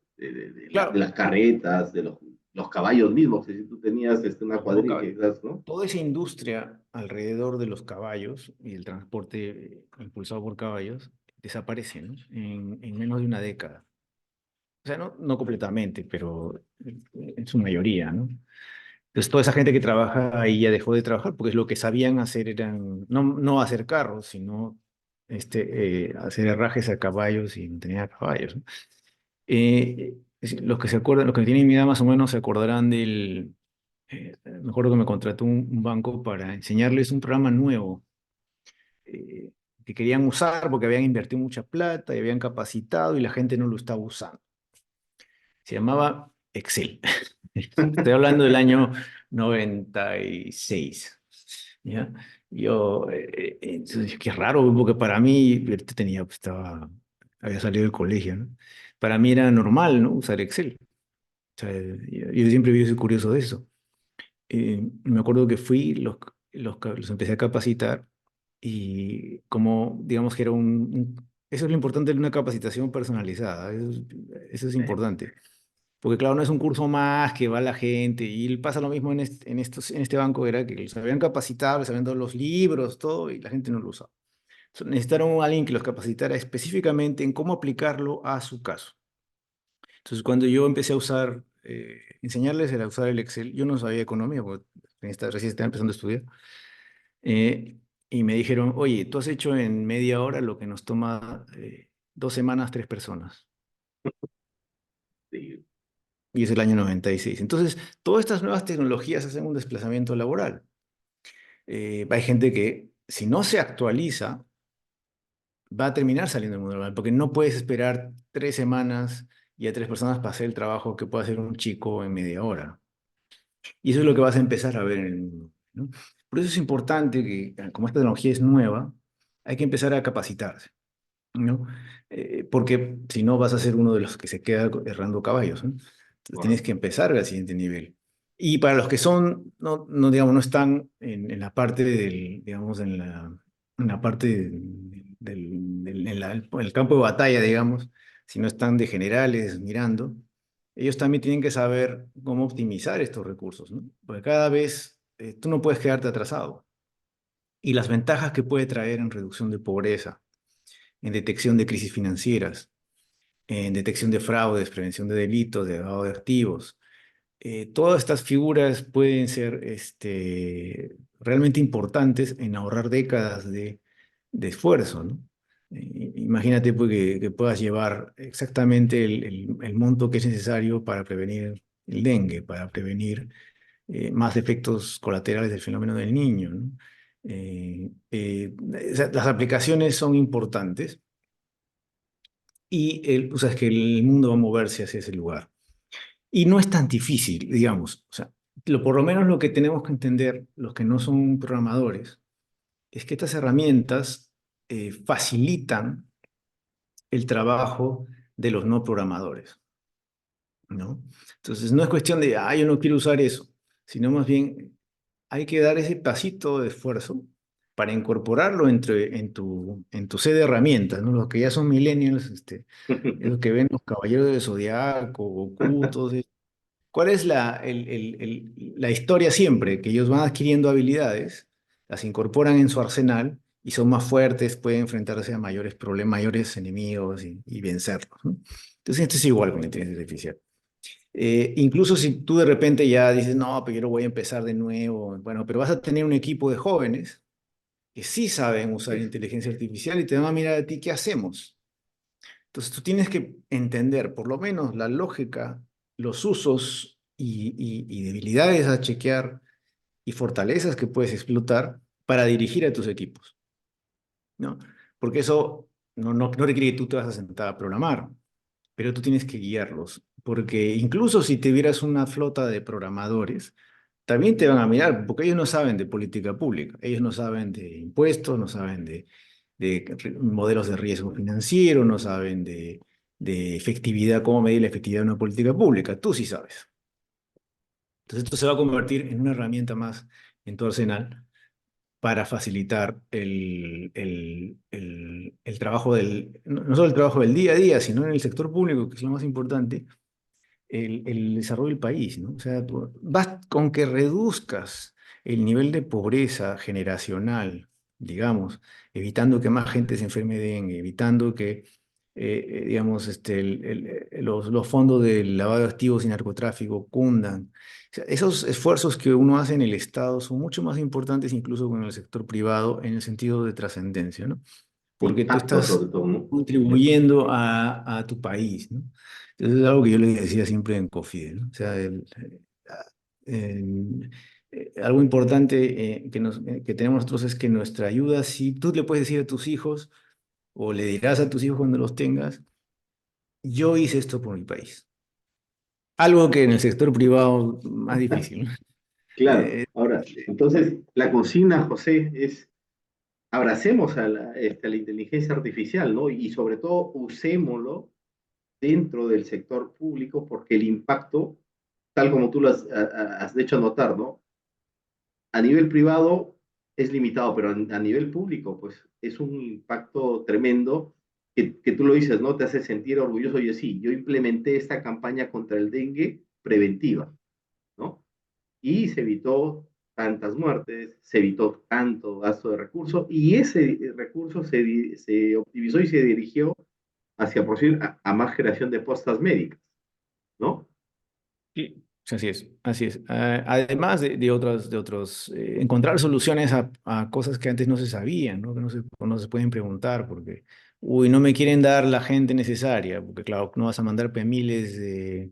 claro, las carretas, de los caballos mismos, si tú tenías una los mismos cuadrilla, caballos. quizás, ¿no? Toda esa industria alrededor de los caballos y el transporte impulsado por caballos desaparece, ¿no? En menos de una década. O sea, no completamente, pero en su mayoría, ¿no? Entonces, toda esa gente que trabaja ahí ya dejó de trabajar porque lo que sabían hacer eran no hacer carros, sino hacer herrajes a caballos y mantener a caballos, ¿no? Los que se acuerdan, los que tienen mi edad más o menos se acordarán me acuerdo que me contrató un banco para enseñarles un programa nuevo eh, que querían usar porque habían invertido mucha plata y habían capacitado y la gente no lo estaba usando. Se llamaba Excel. Estoy hablando del año 96. ¿Ya? Entonces, qué raro, porque para mí, yo tenía, había salido del colegio, ¿no? Para mí era normal, ¿no? Usar Excel. O sea, yo siempre he sido curioso de eso. Me acuerdo que fui, los empecé a capacitar y como, digamos que era eso es lo importante de una capacitación personalizada, eso es importante. Porque claro, no es un curso más que va la gente y pasa lo mismo en este banco, era que los habían capacitado, les habían dado los libros, todo, y la gente no lo usaba. Necesitaron a alguien que los capacitara específicamente en cómo aplicarlo a su caso. Entonces, cuando yo empecé a enseñarles a usar el Excel, yo no sabía economía, porque recién estaba empezando a estudiar, eh, y me dijeron, oye, tú has hecho en media hora lo que nos toma 2 semanas, 3 personas. Sí. Y es el año 96. Entonces, todas estas nuevas tecnologías hacen un desplazamiento laboral. Hay gente que, si no se actualiza, va a terminar saliendo del mundo laboral, porque no puedes esperar 3 semanas y a 3 personas para hacer el trabajo que puede hacer un chico en media hora. Y eso es lo que vas a empezar a ver en el mundo, ¿no? Por eso es importante que, como esta tecnología es nueva, hay que empezar a capacitarse, ¿no? Porque si no vas a ser uno de los que se queda errando caballos, ¿no? Entonces tienes que Correcto. empezar al siguiente nivel. Y para los que digamos, no están en la parte digamos, en la parte en el campo de batalla, digamos, si no están de generales mirando, ellos también tienen que saber cómo optimizar estos recursos, ¿no? Porque cada vez tú no puedes quedarte atrasado. Y las ventajas que puede traer en reducción de pobreza, en detección de crisis financieras, en detección de fraudes, prevención de delitos, de lavado de activos. Todas estas figuras pueden ser realmente importantes en ahorrar décadas de esfuerzo, ¿no? Imagínate pues, que puedas llevar exactamente el monto que es necesario para prevenir el dengue, para prevenir más efectos colaterales del fenómeno del niño, ¿no? Las aplicaciones son importantes y o sea, es que el mundo va a moverse hacia ese lugar. Y no es tan difícil, digamos. O sea, por lo menos lo que tenemos que entender, los que no son programadores, es que estas herramientas facilitan el trabajo de los no programadores, ¿no? Entonces, no es cuestión de, yo no quiero usar eso, sino más bien hay que dar ese pasito de esfuerzo para incorporarlo en tu set de herramientas, ¿no? Los que ya son millennials, es lo que ven los caballeros de Zodiaco, Goku, todos. ¿Cuál es la historia siempre? Que ellos van adquiriendo habilidades, las incorporan en su arsenal y son más fuertes, pueden enfrentarse a mayores problemas, mayores enemigos y vencerlos, ¿no? Entonces, esto es igual con la inteligencia artificial. Incluso si tú de repente ya dices, no, pero yo lo voy a empezar de nuevo, bueno, pero vas a tener un equipo de jóvenes que sí saben usar inteligencia artificial y te van a mirar a ti, ¿qué hacemos? Entonces tú tienes que entender por lo menos la lógica, los usos y debilidades a chequear y fortalezas que puedes explotar para dirigir a tus equipos, ¿no? Porque eso no requiere que tú te vas a sentar a programar, pero tú tienes que guiarlos, porque incluso si tuvieras una flota de programadores, también te van a mirar, porque ellos no saben de política pública, ellos no saben de impuestos, no saben de modelos de riesgo financiero, no saben de efectividad, cómo medir la efectividad de una política pública, tú sí sabes. Entonces esto se va a convertir en una herramienta más en tu arsenal para facilitar el trabajo no solo el trabajo del día a día, sino en el sector público, que es lo más importante, el desarrollo del país, ¿no? O sea, vas con que reduzcas el nivel de pobreza generacional, digamos, evitando que más gente se enferme de dengue, evitando que, digamos, los fondos del lavado de activos y narcotráfico cundan. O sea, esos esfuerzos que uno hace en el Estado son mucho más importantes incluso con el sector privado en el sentido de trascendencia, ¿no? Porque tú Impacto estás sobre todo, ¿no? contribuyendo a tu país, ¿no? Entonces es algo que yo le decía siempre en COFIDE, ¿no? O sea, algo importante que tenemos nosotros es que nuestra ayuda, si tú le puedes decir a tus hijos o le dirás a tus hijos cuando los tengas, yo hice esto por mi país. Algo que en el sector privado más difícil, ¿no? Claro, Eh, ahora, entonces la consigna, José, es abracemos a la inteligencia artificial, ¿no? Y sobre todo usémoslo dentro del sector público porque el impacto, tal como tú lo has hecho notar, ¿no? A nivel privado es limitado, pero a nivel público, pues es un impacto tremendo que tú lo dices, ¿no? Te hace sentir orgulloso. Oye, sí, yo implementé esta campaña contra el dengue preventiva, ¿no? Y se evitó tantas muertes, se evitó tanto gasto de recursos y ese recurso se optimizó y se dirigió hacia producir más creación de postas médicas, ¿no? Sí, sí, así es, así es. Además de otros, encontrar soluciones a cosas que antes no se sabían, ¿no? Que no se pueden preguntar porque, uy, no me quieren dar la gente necesaria, porque claro, no vas a mandar miles de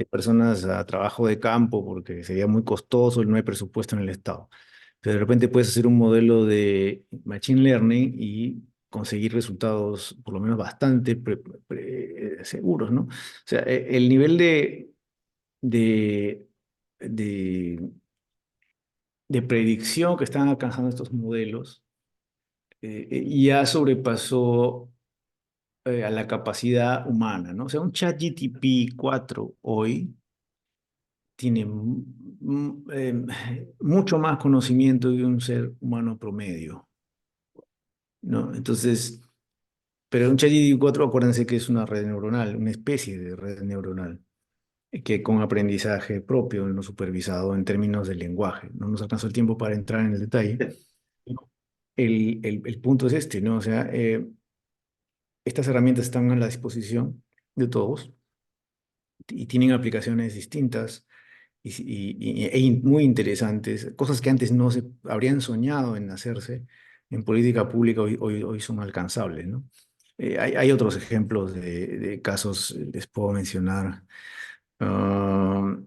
personas a trabajo de campo porque sería muy costoso, no hay presupuesto en el Estado. Pero de repente puedes hacer un modelo de Machine Learning y conseguir resultados por lo menos bastante seguros, ¿no? O sea, el nivel de, de, de predicción que están alcanzando estos modelos ya sobrepasó a la capacidad humana, ¿no? O sea, un ChatGPT 4 hoy tiene mucho más conocimiento que un ser humano promedio, ¿no? Entonces, pero un ChatGPT 4, acuérdense que es una red neuronal, una especie de red neuronal, que con aprendizaje propio, no supervisado en términos de lenguaje. No nos alcanzó el tiempo para entrar en el detalle. El punto es este, ¿no? O sea, estas herramientas están a la disposición de todos y tienen aplicaciones distintas muy interesantes, cosas que antes no se habrían soñado en hacerse en política pública, hoy son alcanzables, ¿no? Hay otros ejemplos de casos, les puedo mencionar. ah,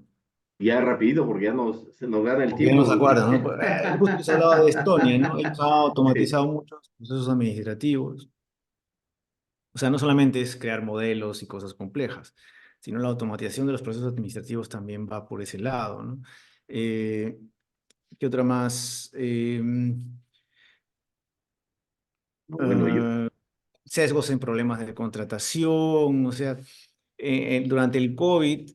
Ya rapidito, porque se nos gana el Porque ya no tiempo. se acuerdan, ¿no? Pues, justo se hablaba de Estonia, ¿no? Ellos han Sí, automatizado muchos procesos administrativos. O sea, no solamente es crear modelos y cosas complejas, sino la automatización de los procesos administrativos también va por ese lado, ¿no? Eh, ¿Qué otra más? no, bueno, Ah, Sesgos en problemas de contratación, o sea, durante el COVID,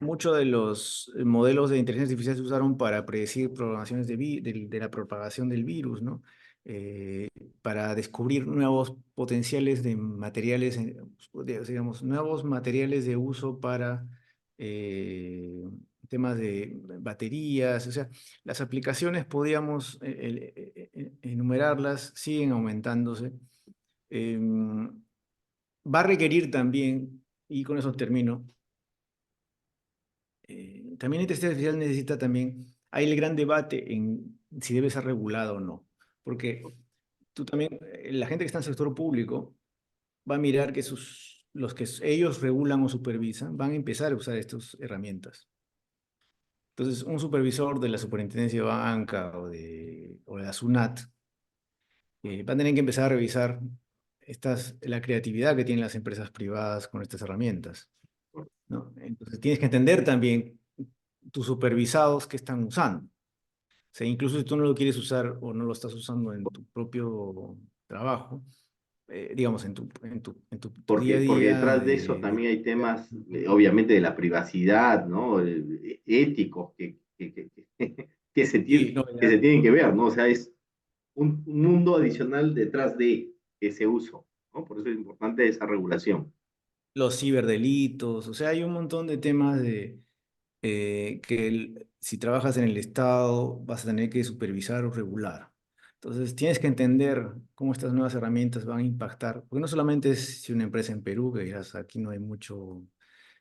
muchos de los modelos de inteligencia artificial se usaron para predecir programaciones de la propagación del virus, ¿no? Eh, para descubrir nuevos potenciales de materiales, digamos, nuevos materiales de uso para eh, temas de baterías, o sea, las aplicaciones podíamos enumerarlas, siguen aumentándose. Va a requerir también, y con eso termino, también la inteligencia artificial necesita también, hay el gran debate en si debe ser regulado o no, porque tú también, la gente que está en el sector público va a mirar que ellos regulan o supervisan van a empezar a usar estas herramientas. Entonces, un supervisor de la Superintendencia de Banca o de la SUNAT va a tener que empezar a revisar la creatividad que tienen las empresas privadas con estas herramientas, ¿no? Entonces, tienes que entender también tus supervisados que están usando. O sea, incluso si tú no lo quieres usar o no lo estás usando en tu propio trabajo, digamos, en tu día a porque día detrás de eso también hay temas, obviamente, de la privacidad, ¿no? Éticos Sí, no, que se tienen que ver, ¿no? O sea, es un mundo adicional detrás de ese uso, ¿no? Por eso es importante esa regulación. los ciberdelitos, o sea, hay un montón de temas que si trabajas en el Estado vas a tener que supervisar o regular. Entonces, tienes que entender cómo estas nuevas herramientas van a impactar, porque no solamente es si una empresa en Perú, que dirás, aquí no hay mucho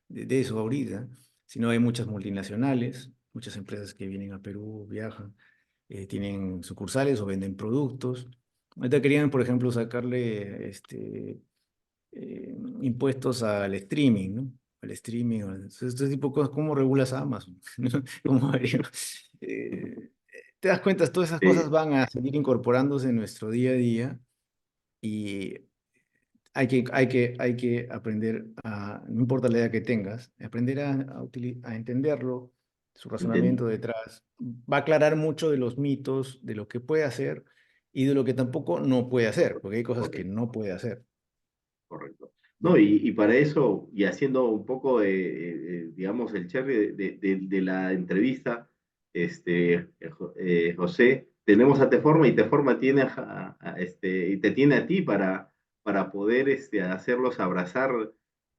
de eso ahorita, sino hay muchas multinacionales, muchas empresas que vienen a Perú, viajan, tienen sucursales o venden productos. Ahorita querían, por ejemplo, sacarle impuestos al streaming, ¿no? Al streaming, este tipo de cosas. ¿Cómo regulas a Amazon? ¿Cómo haría? Eh, Te das cuenta, todas esas cosas Eh, van a seguir incorporándose en nuestro día a día y hay que aprender no importa la edad que tengas, aprender a entenderlo, su enten- razonamiento detrás. Va a aclarar mucho de los mitos, de lo que puede hacer y de lo que tampoco no puede hacer, porque hay cosas que Correcto. no puede hacer. Correcto. No, y para eso, y haciendo un poco, digamos, el cherry de la entrevista, José, tenemos a Teforma y Teforma tiene y te tiene a ti para poder hacerlos abrazar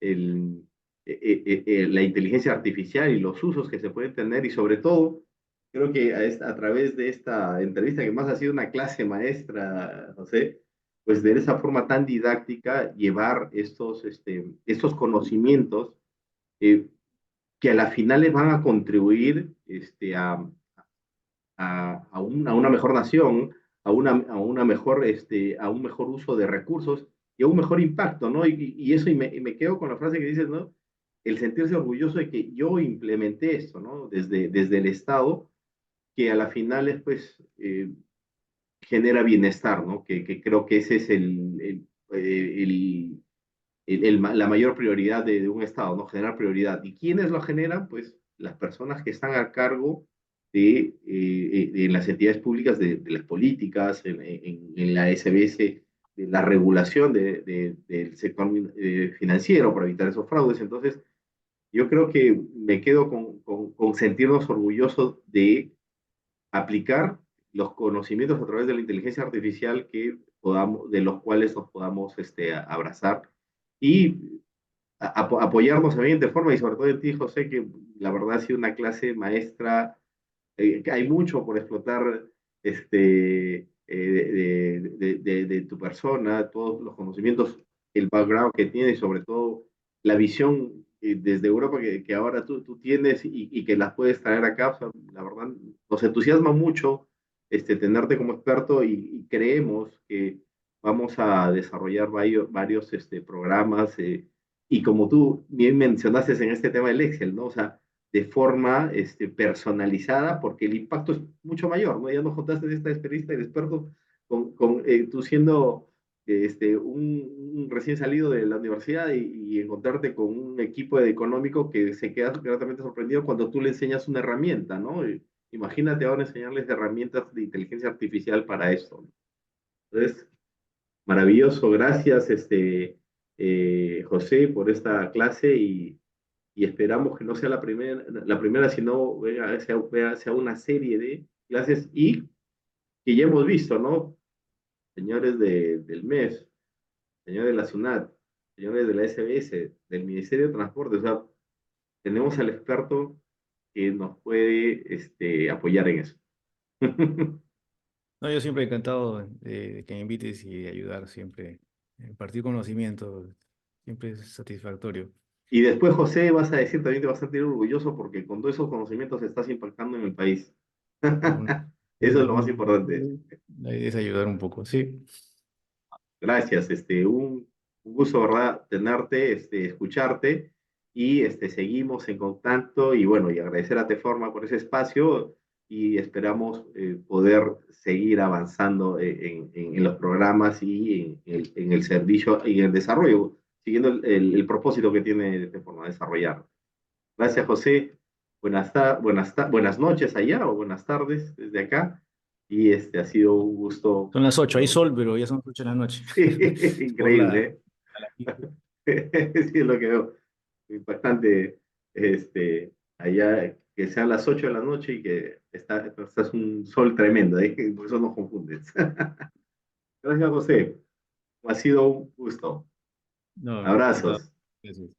el, la inteligencia artificial y los usos que se pueden tener y sobre todo, creo que a través de esta entrevista, que más ha sido una clase maestra, José, pues de esa forma tan didáctica llevar estos conocimientos eh, que a la final les van a contribuir a una mejor nación, a un mejor uso de recursos y a un mejor impacto, ¿no? Y eso, y me quedo con la frase que dices, ¿no? El sentirse orgulloso de que yo implementé esto, ¿no? Desde el Estado, que a la final es, pues, genera bienestar, ¿no? Que creo que ese es la mayor prioridad de un Estado, ¿no? Generar prioridad. ¿Y quiénes lo generan? Pues las personas que están a cargo de las entidades públicas, de las políticas, en la SBS, de la regulación del sector financiero para evitar esos fraudes. Entonces, yo creo que me quedo con sentirnos orgullosos de aplicar los conocimientos a través de la inteligencia artificial de los cuales nos podamos abrazar y apoyarnos también de forma, y sobre todo en ti, José, que la verdad ha sido una clase maestra, que hay mucho por explotar de tu persona, todos los conocimientos, el background que tienes y sobre todo la visión desde Europa que ahora tú tienes y que las puedes traer acá. O sea, la verdad, nos entusiasma mucho tenerte como experto y creemos que vamos a desarrollar varios programas y como tú bien mencionaste en este tema del Excel, ¿no? O sea, de forma personalizada porque el impacto es mucho mayor, ¿no? Ya nos contaste de esta experiencia del experto tú siendo un recién salido de la universidad y encontrarte con un equipo económico que se queda gratamente sorprendido cuando tú le enseñas una herramienta, ¿no? Imagínate ahora enseñarles herramientas de inteligencia artificial para esto, ¿no? Entonces, maravilloso, gracias, José, por esta clase y esperamos que no sea la primera sino sea una serie de clases y que ya hemos visto, ¿no? Señores del MES, señores de la SUNAT, señores de la SBS, del Ministerio de Transporte, o sea, tenemos al experto que nos puede apoyar en eso. No, yo siempre encantado de que me invites y de ayudar siempre. Compartir conocimiento siempre es satisfactorio. Y después, José, vas a decir, también te vas a sentir orgulloso porque con todos esos conocimientos estás impactando en el país. Bueno, Eso es lo más importante. la idea es ayudar un poco, sí. Gracias, un gusto, ¿verdad? Tenerte, escucharte y seguimos en contacto y bueno, y agradecer a Teforma por ese espacio y esperamos poder seguir avanzando en los programas y en el servicio y en el desarrollo, siguiendo el propósito que tiene Teforma, desarrollar. Gracias, José. Buenas noches allá o buenas tardes desde acá y ha sido un gusto. Son las 8, hay sol, pero ya son las 8 de la noche. Por Increíble, ¿eh? la latitud. Sí, es lo que veo. Impactante, allá que sean las 8 de la noche y que estás un sol tremendo, ¿eh? Por eso no confundes. Gracias, José. Ha sido un gusto. No, encantado. Abrazos. Gracias.